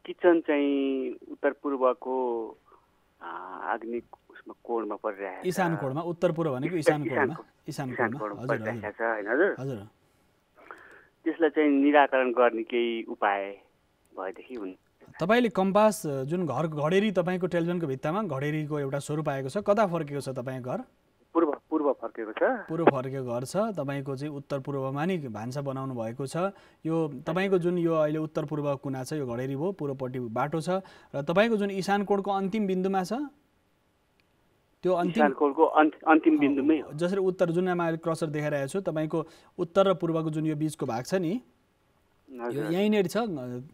किचन चाहिँ उत्तर पूर्वको आग्नेय उसमा कोणमा परिरहेको छ। ईशान कोणमा, उत्तर पूर्व भनेको ईशान कोणमा। ईशान कोणमा हजुर परिरहेको छ हैन हजुर? हजुर। त्यसलाई चाहिँ निराकरण गर्ने केही उपाय भएदेखि हुन्छ। तपाईँले कम्पास जुन घर घडेरी तपाईँको टेलिभिजनको भित्तामा घडेरीको एउटा स्वरूप आएको छ, कता फर्केको छ तपाईँको घर? पूर्व फर्केको छ। पूर्व फर्केको घर छ तपाईँको चाहिँ उत्तर पूर्वमा नि भान्सा बनाउनु भएको छ। यो तपाईँको जुन यो अहिले उत्तर पूर्व कुना छ यो घडेरी भयो, पूर्वपट्टि बाटो छ र तपाईँको जुन ईशान कोणको अन्तिम बिन्दुमा छ त्यो ईशान कोणको अन्तिम बिन्दुमै हो। जसरी उत्तर जुन मैले क्रसर देखाइरहेको छु तपाईँको उत्तर र पूर्वको जुन यो बिचको भाग छ नि यो यहीँनिर छ,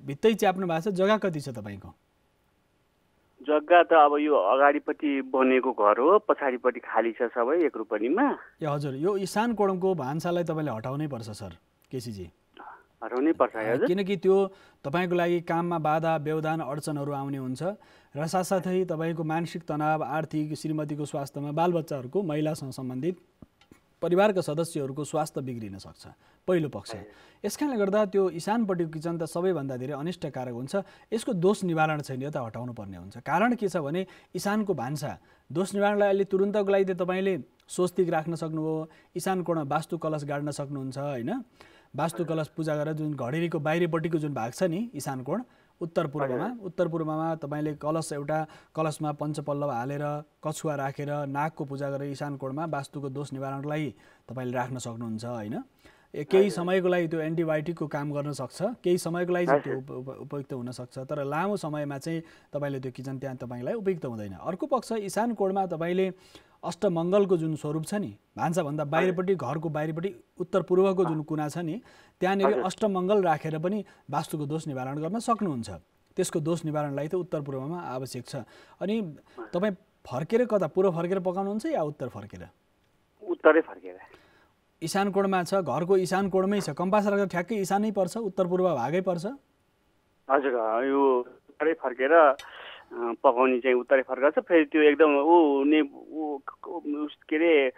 भित्तै च्याप्नु भएको छ। जग्गा कति छ तपाईँको? जग्गा त अब यो अगाडिपट्टि बनेको घर हो, पछाडिपट्टि खाली छ सबै एक रोपनीमा। ए हजुर, यो ईशान कोणको भान्सालाई तपाईँले हटाउनै पर्छ सर केसीजी, हटाउनै पर्छ हजुर। किनकि त्यो तपाईँको लागि काममा बाधा व्यवधान अडचनहरू आउने हुन्छ र साथसाथै तपाईँको मानसिक तनाव, आर्थिक, श्रीमतीको स्वास्थ्यमा, बालबच्चाहरूको, महिलासँग सम्बन्धित परिवारका सदस्यहरूको स्वास्थ्य बिग्रिन सक्छ पहिलो पक्ष। यसकारणले गर्दा त्यो ईशानपट्टिको किचन त सबैभन्दा धेरै अनिष्टकारक हुन्छ। यसको दोष निवारण छैन, यो त हटाउनु पर्ने हुन्छ। कारण के छ भने ईशानको भान्सा दोष निवारणलाई अहिले तुरुन्तको लागि त तपाईँले स्वस्तिक राख्न सक्नुभयो, ईशान कोणमा वास्तु कलश गाड्न सक्नुहुन्छ होइन। वास्तु कलश पूजा गरेर जुन घडेरीको बाहिरपट्टिको जुन भाग छ नि ईशान कोण उत्तर पूर्वमा तपाईँले कलश एउटा कलशमा पञ्चपल्लव हालेर कछुवा राखेर नागको पूजा गरेर ईशान कोणमा वास्तुको दोष निवारणको लागि तपाईँले राख्न सक्नुहुन्छ होइन। केही समयको लागि त्यो एन्टिबायोटिकको काम गर्न सक्छ, केही समयको लागि चाहिँ त्यो उपयुक्त हुनसक्छ, तर लामो समयमा चाहिँ तपाईँले त्यो किचन त्यहाँ तपाईँलाई उपयुक्त हुँदैन। अर्को पक्ष ईशान कोणमा तपाईँले अष्टमङ्गलको जुन स्वरूप छ नि भान्साभन्दा बाहिरपट्टि घरको बाहिरपट्टि उत्तर पूर्वको जुन कुना छ नि त्यहाँनिर अष्टमङ्गल राखेर पनि वास्तुको दोष निवारण गर्न सक्नुहुन्छ। त्यसको दोष निवारणलाई त उत्तर पूर्वमा आवश्यक छ। अनि तपाईँ फर्केर कता पूर्व फर्केर पकाउनुहुन्छ या उत्तर फर्केर? उत्तरै फर्केर। ईशान कोणमा छ, घरको ईशान कोणमै छ, कम्पास राखेर ठ्याक्कै ईशानै पर्छ, उत्तर पूर्व भागै पर्छ। हजुर यो उत्तरै फर्केर पकाउने चाहिँ उत्तरै फर्केको छ। फेरि त्यो एकदम के अरे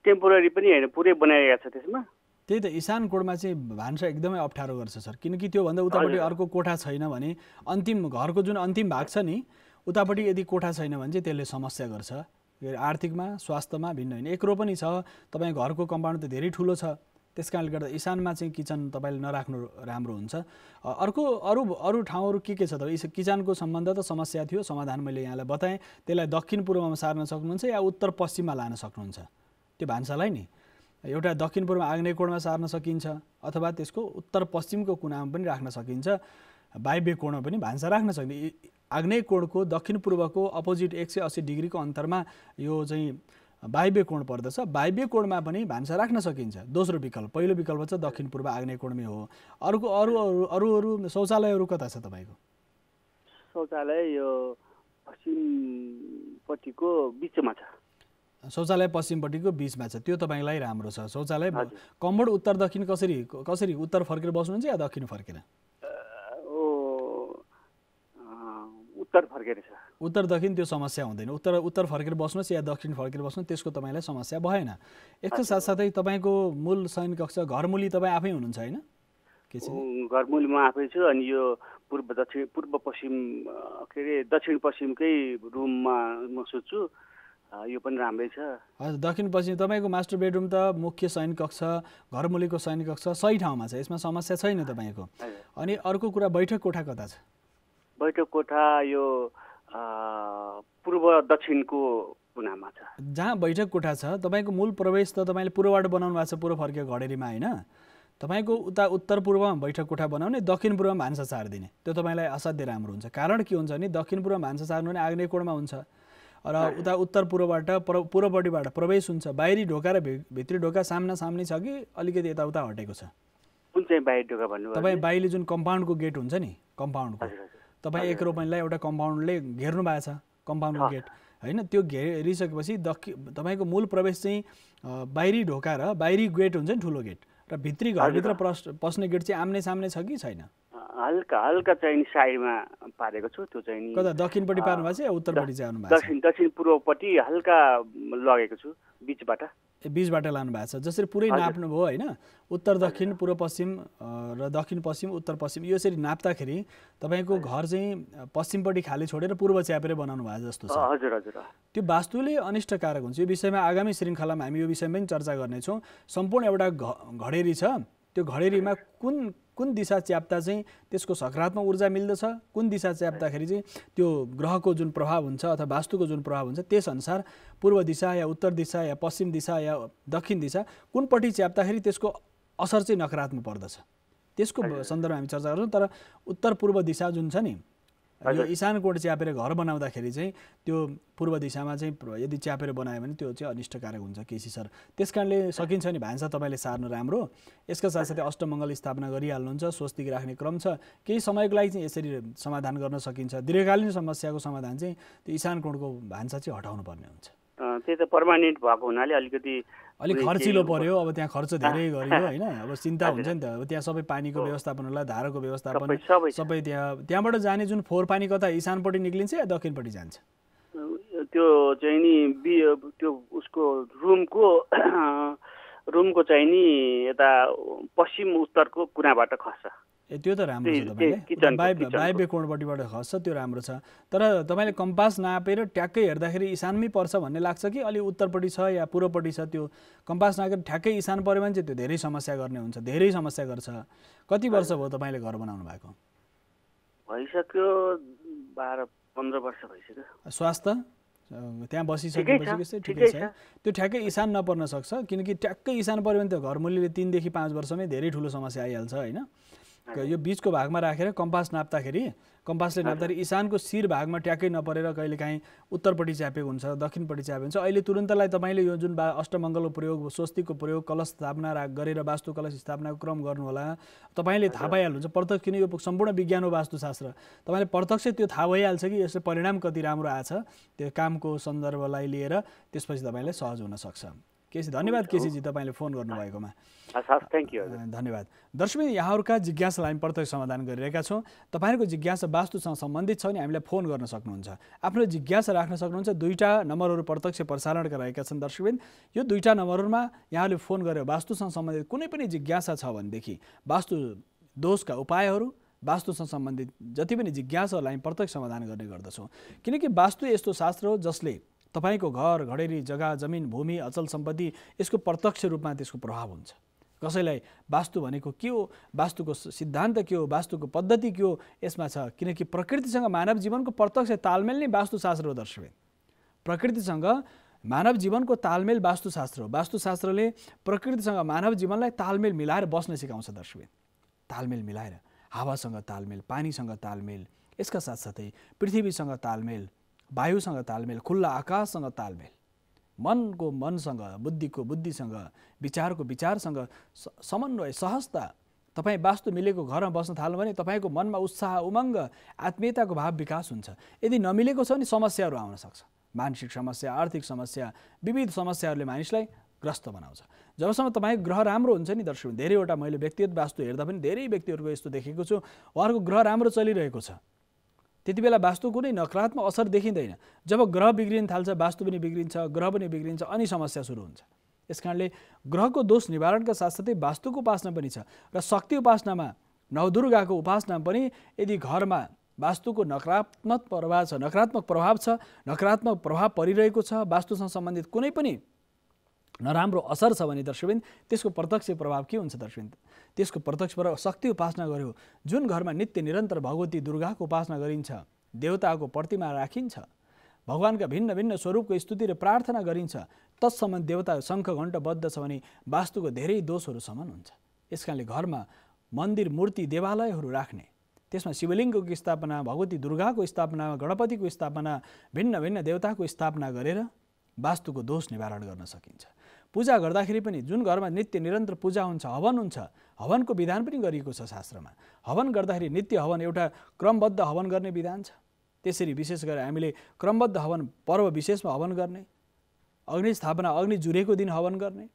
टेम्पोररी पनि होइन पुरै बनाइरहेको छ त्यसमा। त्यही त ईशान कोणमा चाहिँ भान्सा एकदमै अप्ठ्यारो गर्छ सर, किनकि त्योभन्दा उतापट्टि अर्को कोठा छैन भने अन्तिम घरको जुन अन्तिम भाग छ नि उतापट्टि यदि कोठा छैन भने चाहिँ त्यसले समस्या गर्छ। आर्थिकमा स्वास्थ्यमा भिन्न होइन। एक रो पनि छ, तपाईँ घरको कम्पाउन्ड त धेरै ठुलो छ, त्यस कारणले गर्दा ईशानमा चाहिँ किचन तपाईँले नराख्नु राम्रो हुन्छ। अरू ठाउँहरू के छ त? किचनको सम्बन्ध त समस्या थियो, समाधान मैले यहाँलाई बताएँ। त्यसलाई दक्षिण पूर्वमा सार्न सक्नुहुन्छ या उत्तर पश्चिममा लान सक्नुहुन्छ त्यो भान्सालाई नि। एउटा दक्षिण पूर्व आग्नेय कोणमा सार्न सकिन्छ अथवा त्यसको उत्तर पश्चिमको कुनामा पनि राख्न सकिन्छ। वायव्य कोणमा पनि भान्सा राख्न सकिन्छ। आग्नेय कोणको दक्षिण पूर्वको अपोजिट 180 डिग्रीको अन्तरमा यो चाहिँ वायव्य कोण पर्दछ। वायव्य कोणमा पनि भान्सा राख्न सकिन्छ। दोस्रो विकल्प, पहिलो विकल्प चाहिँ दक्षिण पूर्व आग्नेय कोणमै हो। अरू शौचालयहरू कता छ तपाईँको? शौचालय यो पश्चिमपट्टिको बिचमा छ। शौचालय पश्चिमपट्टिको बिचमा छ, त्यो तपाईँलाई राम्रो छ। शौचालय कम्बोड उत्तर दक्षिण कसरी उत्तर फर्केर बस्नुहुन्छ या दक्षिण फर्केर? उत्तर फर्केर छ। उत्तर दक्षिण त्यो समस्या हुँदैन। उत्तर फर्केर बस्नुहोस् या दक्षिण फर्केर बस्नुहोस्, त्यसको तपाईँलाई समस्या भएन। यसको साथसाथै तपाईँको मूल शयन कक्ष घरमूली तपाईँ आफै हुनुहुन्छ होइन? घरमूली म आफै छु। अनि यो पूर्व पश्चिम के अरे दक्षिण पश्चिमकै रुममा म सुत्छु। यो पनि राम्रै छ। हजुर, दक्षिण पश्चिम तपाईँको मास्टर बेडरुम त मुख्य शयन कक्ष घरमूलीको शयन कक्ष सही ठाउँमा छ, यसमा समस्या छैन तपाईँको। अनि अर्को कुरा बैठक कोठा कता छ? बैठक कोठा यो पूर्व दक्षिणको कुनामा छ। जहाँ बैठक कोठा छ तपाईँको मूल प्रवेश त तपाईँले पूर्वबाट बनाउनु भएको छ, पूर्व फर्केको घडेरीमा होइन। तपाईँको उता उत्तर पूर्वमा बैठक कोठा बनाउने, दक्षिण पूर्वमा भान्सा सारिदिने, त्यो तपाईँलाई असाध्यै राम्रो हुन्छ। कारण के हुन्छ भने दक्षिण पूर्वमा भान्सा सार्नु भने आग्नेय कोणमा हुन्छ र उता उत्तर पूर्वबाट पूर्वपट्टिबाट प्रवेश हुन्छ। बाहिरी ढोका र भित्री ढोका सामना सामनी छ कि अलिकति यताउता हटेको छ? कुन चाहिँ बाहिर ढोका भन्नुभयो? तपाईँ बाहिरले जुन कम्पाउन्डको गेट हुन्छ नि, कम्पाउन्डको तपाईँ एक रोपनीलाई एउटा कम्पाउन्डले घेर्नु भएको छ, कम्पाउन्डको गेट होइन। त्यो घेरिसकेपछि तपाईँको मूल प्रवेश चाहिँ बाहिरी ढोका र बाहिरी गेट हुन्छ नि ठुलो गेट, र भित्री घरभित्र पस्ने गेट चाहिँ आम्ने सामने छ कि छैन? हल्का हल्का चाहिँ नि साइडमा पारेको छु, त्यो चाहिँ नि कता दक्षिणपट्टि पार्नु भएको छ या उत्तरपट्टि चाहिँ आउनु भएको छ? दक्षिण पूर्वपट्टि हल्का लगेको छु बीचबाट। बीचबाट लानु भएको छ। जसरी पुरै नाप्नुभयो होइन, उत्तर दक्षिण पूर्व पश्चिम र दक्षिण पश्चिम उत्तर पश्चिम यसरी नाप्दाखेरि तपाईँको घर चाहिँ पश्चिमपट्टि खाली छोडेर पूर्व च्यापेर बनाउनु भएको जस्तो छ। हजुर हजुर। त्यो वास्तुले अनिष्टकारक हुन्छ। यो विषयमा आगामी श्रृङ्खलामा हामी यो विषयमा पनि चर्चा गर्नेछौँ। सम्पूर्ण एउटा घडेरी छ, त्यो घडेरीमा कुन दिशा च्याप्दा चाहिँ त्यसको सकारात्मक ऊर्जा मिल्दछ, कुन दिशा च्याप्दाखेरि चाहिँ त्यो ग्रहको जुन प्रभाव हुन्छ अथवा वास्तुको जुन प्रभाव हुन्छ त्यसअनुसार पूर्व दिशा या उत्तर दिशा या पश्चिम दिशा या दक्षिण दिशा कुनपट्टि च्याप्दाखेरि त्यसको असर चाहिँ नकारात्मक पर्दछ त्यसको सन्दर्भमा हामी चर्चा गर्छौँ। तर उत्तर पूर्व दिशा जुन छ नि, यो ईशान कोण च्यापेर घर बनाउँदाखेरि चाहिँ त्यो पूर्व दिशामा चाहिँ यदि च्यापेर बनायो भने त्यो चाहिँ अनिष्टकारक हुन्छ केसी सर। त्यस कारणले सकिन्छ नि भान्सा तपाईँले सार्नु राम्रो। यसका साथसाथै अष्टमङ्गल स्थापना गरिहाल्नुहुन्छ, स्वस्तिक राख्ने क्रम छ। केही समयको लागि चाहिँ यसरी समाधान गर्न सकिन्छ। दीर्घकालीन समस्याको समाधान चाहिँ त्यो ईशान कोणको भान्सा चाहिँ हटाउनु पर्ने हुन्छ। त्यही त पर्मानेन्ट भएको हुनाले अलिक खर्चिलो पर्यो। अब त्यहाँ खर्च धेरै गरियो होइन, अब चिन्ता हुन्छ नि त। अब त्यहाँ सबै पानीको व्यवस्थापन होला, धाराको व्यवस्थापन सबै त्यहाँबाट जाने जुन फोहोर पानी कता ईशानपट्टि निक्लिन्छ या दक्षिणपट्टि जान्छ? त्यो चाहिँ नि त्यो उसको रुमको चाहिँ नि यता पश्चिम उत्तरको कुनाबाट खस्छ। त्यो त राम्रो छ। तपाईँले वायव्य कोणपट्टिबाट खस्छ, त्यो राम्रो छ। तर तपाईँले कम्पास नापेर ट्याक्कै हेर्दाखेरि ईशानमै पर्छ भन्ने लाग्छ कि अलि उत्तरपट्टि छ या पूर्वपट्टि छ? त्यो कम्पास नापेर ठ्याक्कै ईशान पऱ्यो भने चाहिँ त्यो धेरै समस्या गर्ने हुन्छ, धेरै समस्या गर्छ। कति वर्ष भयो तपाईँले घर बनाउनु भएको? भइसक्यो 12-15 वर्ष भइसक्यो। स्वास्थ्य त्यहाँ बसिसकेपछि ठिकै छ। त्यो ठ्याक्कै ईशान नपर्न सक्छ, किनकि ट्याक्कै ईशान पऱ्यो भने त घर मूल्यले 3 देखि 5 वर्षमै धेरै ठुलो समस्या आइहाल्छ होइन। यो बीचको भागमा राखेर कम्पास कम्पासले नाप्दाखेरि ईशानको शिर भागमा ट्याक्कै नपरेर कहिलेकाहीँ उत्तरपट्टि च्यापेको हुन्छ, दक्षिणपट्टि च्यापेको हुन्छ। अहिले तुरुन्तलाई तपाईँले यो जुन अष्टमङ्गलको प्रयोग, स्वस्तिकको प्रयोग, कलश स्थापना गरेर वास्तु कलश स्थापनाको क्रम गर्नुहोला। तपाईँले थाहा पाइहाल्नुहुन्छ प्रत्यक्ष, किन यो सम्पूर्ण विज्ञान हो वास्तुशास्त्र। तपाईँले प्रत्यक्ष त्यो थाहा भइहाल्छ कि यसले परिणाम कति राम्रो आछ, त्यो कामको सन्दर्भलाई लिएर त्यसपछि तपाईँलाई सहज हुनसक्छ। केसी धन्यवाद केसीजी तपाईँले फोन गर्नुभएकोमा। धन्यवाद। दर्शकबिन, यहाँहरूका जिज्ञासालाई हामी प्रत्यक्ष समाधान गरिरहेका छौँ। तपाईँहरूको जिज्ञासा वास्तुसँग सम्बन्धित छ भने हामीलाई फोन गर्न सक्नुहुन्छ, आफ्नो जिज्ञासा राख्न सक्नुहुन्छ। 2टा नम्बरहरू प्रत्यक्ष प्रसारणका रहेका छन् दर्शकबिन। यो 2टा नम्बरहरूमा यहाँले फोन गरेर वास्तुसँग सम्बन्धित कुनै पनि जिज्ञासा छ भनेदेखि वास्तु दोषका उपायहरू, वास्तुसँग सम्बन्धित जति पनि जिज्ञासाहरूलाई हामी प्रत्यक्ष समाधान गर्ने गर्दछौँ। किनकि वास्तु यस्तो शास्त्र हो जसले तपाईको घर, घडेरी, जग्गा, जमिन, भूमि, अचल सम्पत्ति यसको प्रत्यक्ष रूपमा त्यसको प्रभाव हुन्छ। कसैलाई वास्तु भनेको के हो, वास्तुको सिद्धान्त के हो, वास्तुको पद्धति के हो यसमा छ। किनकि प्रकृतिसँग मानव जीवनको प्रत्यक्ष तालमेल नै वास्तुशास्त्र हो दर्शक। प्रकृतिसँग मानव जीवनको तालमेल वास्तुशास्त्र हो। वास्तुशास्त्रले प्रकृतिसँग मानव जीवनलाई तालमेल मिलाएर बस्न सिकाउँछ दर्शक। तालमेल मिलाएर, हावासँग तालमेल, पानीसँग तालमेल, यसका साथसाथै पृथ्वीसँग तालमेल, वायुसँग तालमेल, खुल्ला आकाशसँग तालमेल, मनको मनसँग, बुद्धिको बुद्धिसँग, विचारको विचारसँग समन्वय, सहजता। तपाईँ वास्तु मिलेको घरमा बस्न थाल्नु भने तपाईँको मनमा उत्साह, उमङ्ग, आत्मीयताको भाव विकास हुन्छ। यदि नमिलेको छ भने समस्याहरू आउन सक्छ। मानसिक समस्या, आर्थिक समस्या, विविध समस्याहरूले मानिसलाई ग्रस्त बनाउँछ। जबसम्म तपाईँको ग्रह राम्रो हुन्छ नि दर्शक, धेरैवटा मैले व्यक्तिगत वास्तु हेर्दा पनि धेरै व्यक्तिहरूको यस्तो देखेको छु, उहाँहरूको ग्रह राम्रो चलिरहेको छ, त्यति बेला वास्तु कुनै नकारात्मक असर देखिँदैन। जब ग्रह बिग्रिन थाल्छ, वास्तु पनि बिग्रिन्छ, ग्रह पनि बिग्रिन्छ, अनि समस्या सुरु हुन्छ। यस कारणले ग्रहको दोष निवारणका साथसाथै वास्तुको उपासना पनि छ र शक्ति उपासनामा, नवदुर्गाको उपासना पनि यदि घरमा वास्तुको नकारात्मक प्रभाव छ, नकारात्मक प्रभाव परिरहेको छ, वास्तुसँग सम्बन्धित कुनै पनि नराम्रो असर छ भने दर्शकबिन त्यसको प्रत्यक्ष प्रभाव के हुन्छ दर्शकबिन? त्यसको प्रत्यक्ष प्रभाव शक्ति उपासना गर्यो, जुन घरमा नित्य निरन्तर भगवती दुर्गाको उपासना गरिन्छ, देवताको प्रतिमा राखिन्छ, भगवानका भिन्न भिन्न स्वरूपको स्तुति र प्रार्थना गरिन्छ, तत्सम्म देवता शङ्ख घण्ट बद्ध छ भने वास्तुको धेरै दोषहरू समन हुन्छ। यसकारणले घरमा मन्दिर, मूर्ति, देवालयहरू राख्ने, त्यसमा शिवलिङ्गको स्थापना, भगवती दुर्गाको स्थापना, गणपतिको स्थापना, भिन्न भिन्न देवताको स्थापना गरेर वास्तुको दोष निवारण गर्न सकिन्छ। पूजा गर्दाखेरि पनि जुन घरमा नित्य निरन्तर पूजा हुन्छ, हवन हुन्छ, हवनको विधान पनि गरिएको छ शास्त्रमा। हवन गर्दाखेरि नित्य हवन, एउटा क्रमबद्ध हवन गर्ने विधान छ। त्यसरी विशेष गरेर हामीले क्रमबद्ध हवन, पर्व विशेषमा हवन गर्ने, अग्नि स्थापना, अग्नि जुरेको दिन हवन गर्ने,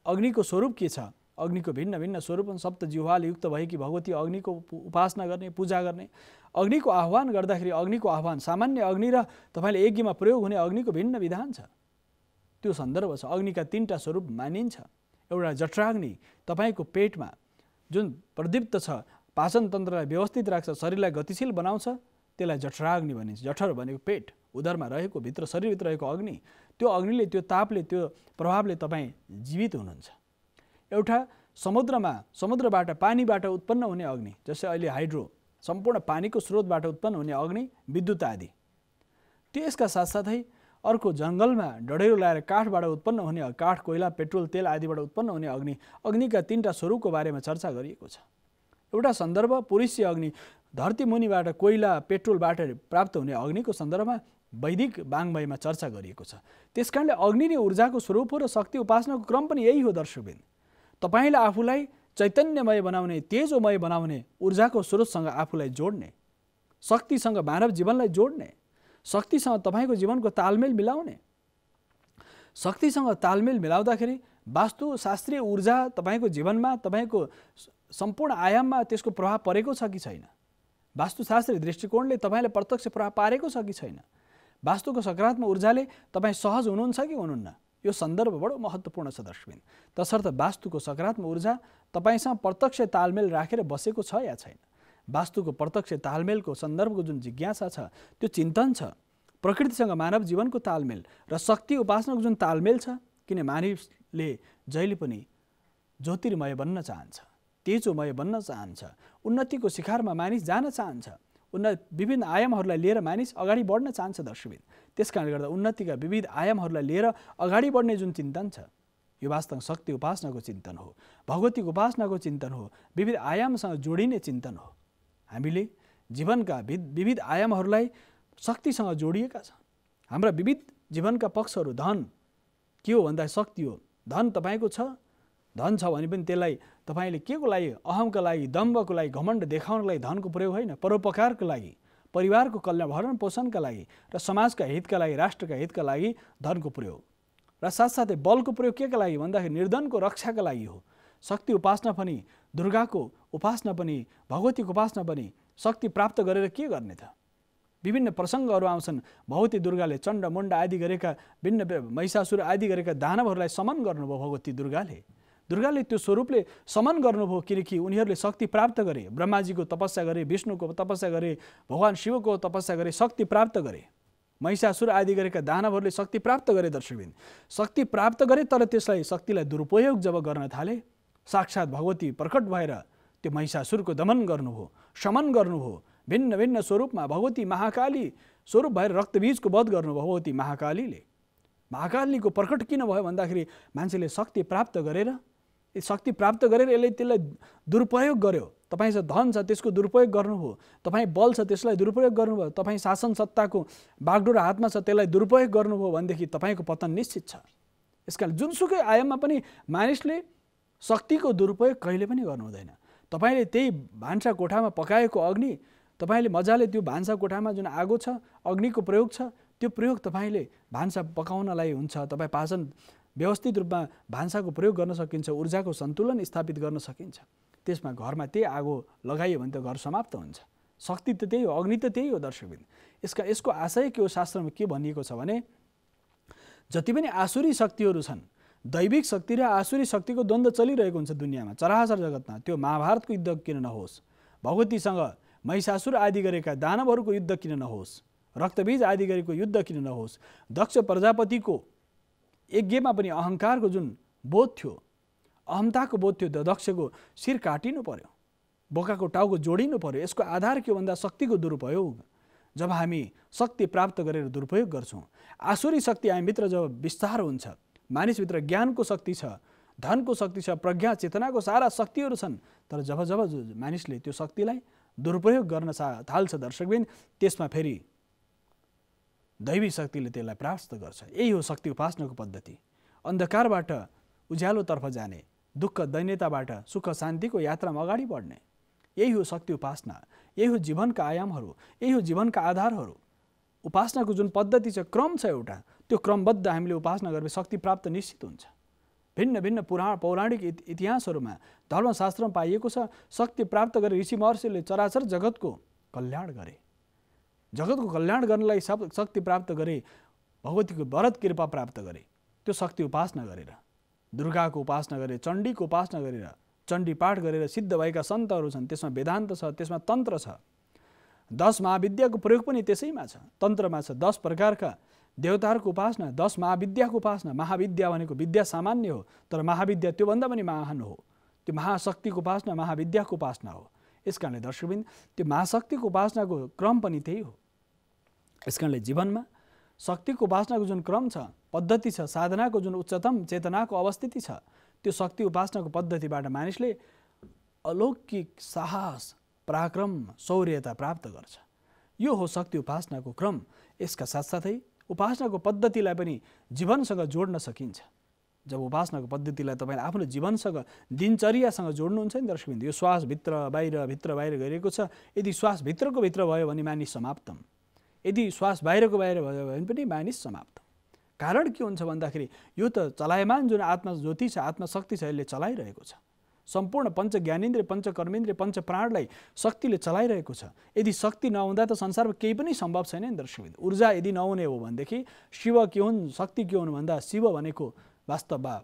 अग्निको स्वरूप के छ, अग्निको भिन्न भिन्न स्वरूप सप्त जिह्वाले युक्त भएकी भगवती अग्निको उपासना गर्ने, पूजा गर्ने। अग्निको आह्वान गर्दाखेरि अग्निको आह्वान सामान्य अग्नि र तपाईँले यज्ञमा प्रयोग हुने अग्निको भिन्न विधान छ, त्यो सन्दर्भ छ। अग्निका 3टा स्वरूप मानिन्छ। एउटा जठराग्नि तपाईँको पेटमा जुन प्रदीप्त छ, पाचन तन्त्रलाई व्यवस्थित राख्छ, शरीरलाई गतिशील बनाउँछ, त्यसलाई जठराग्नि भनिन्छ। जठर भनेको पेट, उदरमा रहेको, भित्र शरीरभित्र रहेको अग्नि। त्यो अग्निले, त्यो तापले, त्यो प्रभावले तपाईँ जीवित हुनुहुन्छ। एउटा समुद्रबाट पानीबाट उत्पन्न हुने अग्नि, जस्तै अहिले हाइड्रो, सम्पूर्ण पानीको स्रोतबाट उत्पन्न हुने अग्नि, विद्युत आदि। त्यसका साथसाथै अर्को जङ्गलमा डढेरो लगाएर काठबाट उत्पन्न हुने काठ, कोइला, पेट्रोल, तेल आदिबाट उत्पन्न हुने अग्नि। अग्निका 3टा स्वरूपको बारेमा चर्चा गरिएको छ। एउटा सन्दर्भ पुरुषीय अग्नि, धरती मुनिबाट कोइला, पेट्रोलबाट प्राप्त हुने अग्निको सन्दर्भमा वैदिक वाङ्मयमा चर्चा गरिएको छ। त्यसकारणले अग्नि नै ऊर्जाको स्वरूप हो र शक्ति उपासनाको क्रम पनि यही हो। दर्शकबिन, तपाईँले आफूलाई चैतन्यमय बनाउने, तेजोमय बनाउने, ऊर्जाको स्रोतसँग आफूलाई जोड्ने, शक्तिसँग मानव जीवनलाई जोड्ने, शक्तिसँग तपाईँको जीवनको तालमेल मिलाउने। शक्तिसँग तालमेल मिलाउँदाखेरि वास्तुशास्त्रीय ऊर्जा तपाईँको जीवनमा, तपाईँको सम्पूर्ण आयाममा त्यसको प्रभाव परेको छ कि छैन, वास्तुशास्त्रीय दृष्टिकोणले तपाईँलाई प्रत्यक्ष प्रभाव पारेको छ कि छैन, वास्तुको सकारात्मक ऊर्जाले तपाईँ सहज हुनुहुन्छ कि हुनुहुन्न, यो सन्दर्भ बडो महत्त्वपूर्ण छ। दर्शकबिन, तसर्थ वास्तुको सकारात्मक ऊर्जा तपाईँसँग प्रत्यक्ष तालमेल राखेर बसेको छ या छैन। वास्तुको प्रत्यक्ष तालमेलको सन्दर्भको जुन जिज्ञासा छ, त्यो चिन्तन छ। प्रकृतिसँग मानव जीवनको तालमेल र शक्ति उपासनाको जुन तालमेल छ, किन मानिसले जहिले पनि ज्योतिर्मय बन्न चाहन्छ, तेजोमय बन्न चाहन्छ, उन्नतिको शिखरमा मानिस जान चाहन्छ, विभिन्न आयामहरूलाई लिएर मानिस अगाडि बढ्न चाहन्छ। दर्शकबिन, त्यसकारणले गर्दा उन्नतिका विविध आयामहरूलाई लिएर अगाडि बढ्ने जुन चिन्तन छ, यो वास्तवमा शक्ति उपासनाको चिन्तन हो, भगवतीको उपासनाको चिन्तन हो, विविध आयामसँग जोडिने चिन्तन हो। हामीले जीवनका विविध आयामहरूलाई शक्तिसँग जोडिएका छौँ। हाम्रा विविध जीवनका पक्षहरू, धन के हो भन्दा शक्ति हो। धन तपाईँको छ, धन छ भने पनि त्यसलाई तपाईँले के को लागि, अहमका लागि, दम्भको लागि, घमण्ड देखाउनको लागि धनको प्रयोग होइन, परोपकारको लागि, परिवारको कल्याण भरण पोषणका लागि र समाजका हितका लागि, राष्ट्रका हितका लागि धनको प्रयोग। र साथसाथै बलको प्रयोग के का लागि भन्दाखेरि निर्धनको रक्षाका लागि हो। शक्ति उपासना पनि, दुर्गाको उपासना पनि, भगवतीको उपासना पनि शक्ति प्राप्त गरेर के गर्ने त? विभिन्न प्रसङ्गहरू आउँछन्। भगवती दुर्गाले चण्ड मुण्ड आदि गरेका, भिन्न महिषासुर आदि गरेका दानवहरूलाई समन गर्नुभयो। भगवती दुर्गाले त्यो स्वरूपले समन गर्नुभयो, किनकि उनीहरूले शक्ति प्राप्त गरे, ब्रह्माजीको तपस्या गरे, विष्णुको तपस्या गरे, भगवान शिवको तपस्या गरे, शक्ति प्राप्त गरे। महिषासुर आदि गरेका दानवहरूले शक्ति प्राप्त गरे। दर्शकबिन, शक्ति प्राप्त गरे, तर त्यसलाई शक्तिलाई दुरुपयोग जब गर्न थाले, साक्षात् भगवती प्रकट भएर त्यो महिषासुरको दमन गर्नुभयो, शमन गर्नुभयो। भिन्न भिन्न स्वरूपमा भगवती महाकाली स्वरूप भएर रक्तबीजको वध गर्नुभयो। भगवती महाकालीको प्रकट किन भयो भन्दाखेरि मान्छेले शक्ति प्राप्त गरेर यसले त्यसलाई दुरुपयोग गर्यो। तपाईसँग धन छ, त्यसको दुरुपयोग गर्नुभयो। तपाईँ बल छ, त्यसलाई दुरुपयोग गर्नुभयो। तपाईँ शासन सत्ताको बागडोरा हातमा छ, त्यसलाई दुरुपयोग गर्नुभयो भनेदेखि तपाईँको पतन निश्चित छ। यसकारण जुनसुकै आयाममा पनि मानिसले शक्तिको दुरुपयोग कहिले पनि गर्नु हुँदैन। तपाईँले त्यही भान्सा कोठामा पकाएको अग्नि, तपाईँले मजाले त्यो भान्सा कोठामा जुन आगो छ, अग्निको प्रयोग छ, त्यो प्रयोग तपाईँले भान्सा पकाउनलाई हुन्छ। तपाईँ पाचन व्यवस्थित रूपमा भान्साको प्रयोग गर्न सकिन्छ, ऊर्जाको सन्तुलन स्थापित गर्न सकिन्छ। त्यसमा घरमा त्यही आगो लगाइयो भने त घर समाप्त हुन्छ। शक्ति त त्यही हो, अग्नि त त्यही हो। दर्शकबिन, यसको आशय के हो? शास्त्रमा के भनिएको छ भने जति पनि आसुरी शक्तिहरू छन्, दैविक शक्ति र आसुरी शक्तिको द्वन्द्व चलिरहेको हुन्छ दुनियाँमा, चराचर जगतमा। त्यो महाभारतको युद्ध किन नहोस्, भगवतीसँग महिषासुर आदि गरेका दानवहरूको युद्ध किन नहोस्, रक्तबीज आदि गरेको युद्ध किन नहोस्, दक्ष प्रजापतिको यज्ञमा पनि अहङ्कारको जुन बोध थियो, अहमताको बोध थियो, दक्षको शिर काटिनु पर्यो, बोकाको टाउको जोडिनु पर्यो। यसको आधार के हो भन्दा शक्तिको दुरुपयोग। जब हामी शक्ति प्राप्त गरेर दुरुपयोग गर्छौँ, आसुरी शक्ति हामीभित्र जब विस्तार हुन्छ, मानिसभित्र ज्ञानको शक्ति छ, धनको शक्ति छ, प्रज्ञा चेतनाको सारा शक्तिहरू छन्, तर जब मानिसले त्यो शक्तिलाई दुरुपयोग गर्न थाल्छ दर्शकबिन, त्यसमा फेरि दैवी शक्तिले त्यसलाई प्राप्त गर्छ। यही हो शक्ति उपासनाको पद्धति। अन्धकारबाट उज्यालोतर्फ जाने, दुःख दैन्यताबाट सुख शान्तिको यात्रामा अगाडि बढ्ने, यही हो शक्ति उपासना। यही हो जीवनका आयामहरू, यही हो जीवनका आधारहरू। उपासनाको जुन पद्धति छ, क्रम छ एउटा, त्यो क्रमबद्ध हामीले उपासना गरेर शक्ति प्राप्त निश्चित हुन्छ। भिन्न भिन्न पौराणिक इतिहासहरूमा धर्मशास्त्रमा पाइएको छ। शक्ति प्राप्त गरे ऋषि महर्षिले चराचर जगतको कल्याण गरे। जगतको कल्याण गर्नलाई शक्ति प्राप्त गरे, भगवतीको वरद कृपा प्राप्त गरे। त्यो शक्ति उपासना गरेर, दुर्गाको उपासना गरेर, चण्डीको उपासना गरेर, चण्डी पाठ गरेर सिद्ध भएका सन्तहरू छन्। त्यसमा वेदान्त छ, त्यसमा तन्त्र छ। 10 महाविद्याको प्रयोग पनि त्यसैमा छ। तन्त्रमा छ 10 प्रकारका देवताहरूको उपासना, 10 महाविद्याको उपासना। महाविद्या भनेको विद्या सामान्य हो, तर महाविद्या त्योभन्दा पनि महान हो। त्यो महाशक्तिको उपासना महाविद्याको उपासना हो। यस कारणले दर्शकबिन त्यो महाशक्तिको उपासनाको क्रम पनि त्यही हो। यस कारणले जीवनमा शक्तिको उपासनाको जुन क्रम छ, पद्धति छ, साधनाको जुन उच्चतम चेतनाको अवस्थिति छ, त्यो शक्ति उपासनाको पद्धतिबाट मानिसले अलौकिक साहस, पराक्रम, शौर्यता प्राप्त गर्छ। यो हो शक्ति उपासनाको क्रम। यसका साथसाथै उपासनाको पद्धतिलाई पनि जीवनसँग जोड्न सकिन्छ। जब उपासनाको पद्धतिलाई तपाईँले आफ्नो जीवनसँग, दिनचर्यासँग जोड्नुहुन्छ नि दर्शकबिन्दु, यो श्वास भित्र बाहिर गइरहेको छ। यदि श्वास भित्रको भित्र भयो भने मानिस समाप्तम, यदि श्वास बाहिरको बाहिर भयो भने पनि मानिस समाप्तम। कारण के हुन्छ भन्दाखेरि यो त चलायमान जुन आत्मा ज्योति छ, आत्मशक्ति छ, यसले चलाइरहेको छ। सम्पूर्ण पञ्च ज्ञानेन्द्रिय, पञ्च कर्मेन्द्रिय, पञ्च प्राणलाई शक्तिले चलाइरहेको छ। यदि शक्ति नहुँदा त संसारमा केही पनि सम्भव छैन नि दर्शकबिन्दु। ऊर्जा यदि नहुने हो भनेदेखि शिव के हुन्, शक्ति के हुन् भन्दा शिव भनेको वास्तव भाव।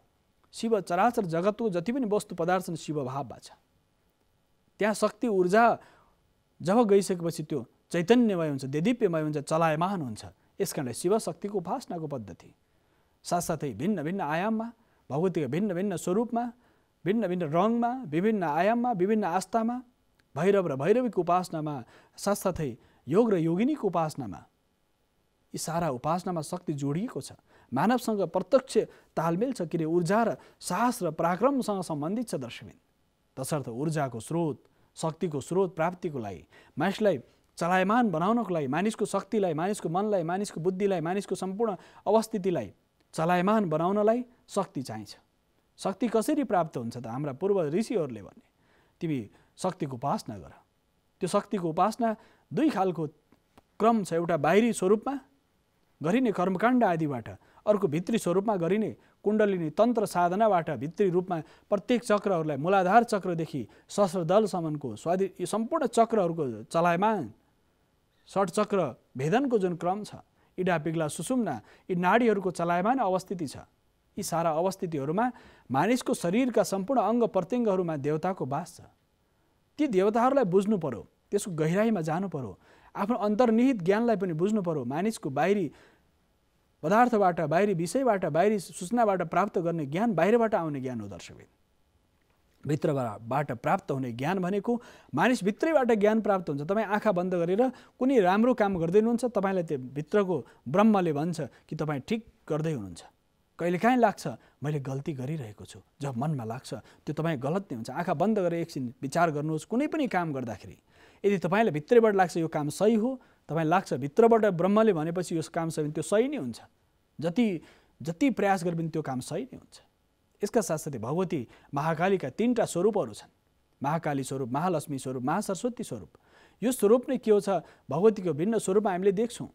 शिव चराचर जगतको जति पनि वस्तु पदार्थ छन् शिव भावमा छ। त्यहाँ शक्ति ऊर्जा जब गइसकेपछि त्यो चैतन्यमय हुन्छ, देदीप्यमय हुन्छ, चलायमान हुन्छ। यस कारणले शिव शक्तिको उपासनाको पद्धति साथसाथै भिन्न भिन्न आयाममा, भगवतीका भिन्न भिन्न स्वरूपमा, भिन्न भिन्न रङमा, विभिन्न आयाममा, विभिन्न आस्थामा, भैरव र भैरवीको उपासनामा, साथसाथै योग र योगिनीको उपासनामा, यी सारा उपासनामा शक्ति जोडिएको छ। मानवसँग प्रत्यक्ष तालमेल छ। किन ऊर्जा र साहस र पराक्रमसँग सम्बन्धित छ दर्शकबिन। तसर्थ ऊर्जाको स्रोत, शक्तिको स्रोत प्राप्तिको लागि, मानिसलाई चलायमान बनाउनको लागि, मानिसको शक्तिलाई, मानिसको मनलाई, मानिसको बुद्धिलाई, मानिसको सम्पूर्ण अवस्थितिलाई चलायमान बनाउनलाई शक्ति चाहिन्छ। शक्ति कसरी प्राप्त हुन्छ त? हाम्रा पूर्व ऋषिहरूले भने तिमी शक्तिको उपासना गर। त्यो शक्तिको उपासना 2 खालको क्रम छ। एउटा बाहिरी स्वरूपमा गरिने कर्मकाण्ड आदिबाट, अर्को भित्री स्वरूपमा गरिने कुण्डलिनी तन्त्र साधनाबाट भित्री रूपमा प्रत्येक चक्रहरूलाई मूलाधार चक्रदेखि सहस्रदलसम्मको यो सम्पूर्ण चक्रहरूको चलायमान षट्चक्र भेदनको जुन क्रम छ, इडा पिग्ला सुषुम्ना, यी नाडीहरूको चलायमान अवस्थिति छ। यी सारा अवस्थितिहरूमा मानिसको शरीरका सम्पूर्ण अङ्ग प्रत्यङ्गहरूमा देवताको वास छ। ती देवताहरूलाई बुझ्नु पर्यो, त्यसको गहिराइमा जानु पर्यो, आफ्नो अन्तर्निहित ज्ञानलाई पनि बुझ्नु पर्यो। मानिसको बाहिरी पदार्थबाट, बाहिरी विषयबाट, बाहिरी सूचनाबाट प्राप्त गर्ने ज्ञान बाहिरबाट आउने ज्ञान हो दर्शकबिन। भित्रबाट प्राप्त हुने ज्ञान भनेको मानिस भित्रैबाट ज्ञान प्राप्त हुन्छ। तपाईँ आँखा बन्द गरेर कुनै राम्रो काम गर्दै हुनुहुन्छ, तपाईँलाई त्यो भित्रको ब्रह्मले भन्छ कि तपाईँ ठिक गर्दै हुनुहुन्छ। कहिलेकाहीँ लाग्छ मैले गल्ती गरिरहेको छु, जब मनमा लाग्छ त्यो तपाईँ गलत नै हुन्छ। आँखा बन्द गरेर एकछिन विचार गर्नुहोस्। कुनै पनि काम गर्दाखेरि यदि तपाईँलाई भित्रैबाट लाग्छ यो काम सही हो, तपाईँ लाग्छ भित्रबाट ब्रह्मले भनेपछि यो काम सही, त्यो सही नै हुन्छ। जति प्रयास गरे पनि त्यो काम सही नै हुन्छ। यसका साथसाथै भगवती महाकालीका 3टा स्वरूपहरू छन्। महाकाली स्वरूप, महालक्ष्मी स्वरूप, महासरस्वती स्वरूप। यो स्वरूप नै के हो छ, भगवतीको भिन्न स्वरूपमा हामीले देख्छौँ।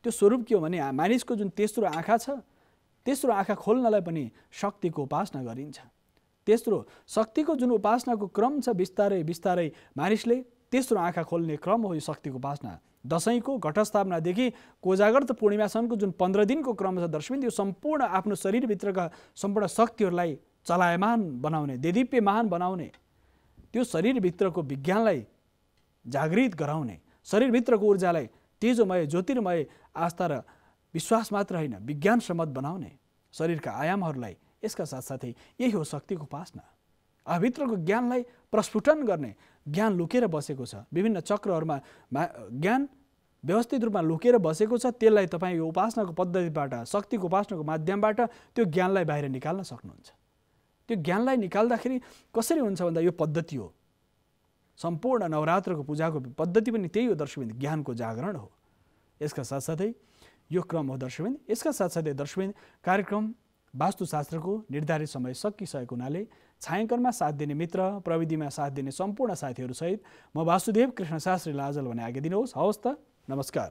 त्यो स्वरूप के हो भने मानिसको जुन तेस्रो आँखा छ, तेस्रो आँखा खोल्नलाई पनि शक्तिको उपासना गरिन्छ। तेस्रो शक्तिको जुन उपासनाको क्रम छ, बिस्तारै बिस्तारै मानिसले तेस्रो आँखा खोल्ने क्रम हो यो शक्तिको उपासना। दशैंको घटस्थापनादेखि कोजागर्त पूर्णिमासम्मको जुन 15 दिनको क्रम छ दर्शकबिन, यो सम्पूर्ण आफ्नो शरीरभित्रका सम्पूर्ण शक्तिहरूलाई चलायमान बनाउने, देदीप्यमान बनाउने, त्यो शरीरभित्रको विज्ञानलाई जागृत गराउने, शरीरभित्रको ऊर्जालाई तेजोमय, ज्योतिर्मय आस्था र विश्वास मात्र होइन विज्ञान सम्मत बनाउने, शरीरका आयामहरूलाई। यसका साथसाथै यही हो शक्तिको उपासना। भित्रको ज्ञानलाई प्रस्फुटन गर्ने, ज्ञान लुकेर बसेको छ विभिन्न चक्रहरूमा, ज्ञान व्यवस्थित रूपमा लुकेर बसेको छ। त्यसलाई तपाईँ यो उपासनाको पद्धतिबाट, शक्तिको उपासनाको माध्यमबाट त्यो ज्ञानलाई बाहिर निकाल्न सक्नुहुन्छ। त्यो ज्ञानलाई निकाल्दाखेरि कसरी हुन्छ भन्दा यो पद्धति हो। सम्पूर्ण नवरात्रको पूजाको पद्धति पनि त्यही हो दर्शकबिन, ज्ञानको जागरण हो। यसका साथसाथै यो क्रम हो दर्शकबिन। यसका साथसाथै दर्शकबिन कार्यक्रम वास्तुशास्त्रको निर्धारित समय सकिसकेको हुनाले छायाङ्कनमा साथ दिने मित्र, प्रविधिमा साथ दिने सम्पूर्ण साथीहरूसहित म वासुदेव कृष्ण शास्त्रीलाई आजल भने आज्ञा दिनुहोस्। हवस् त, नमस्कार।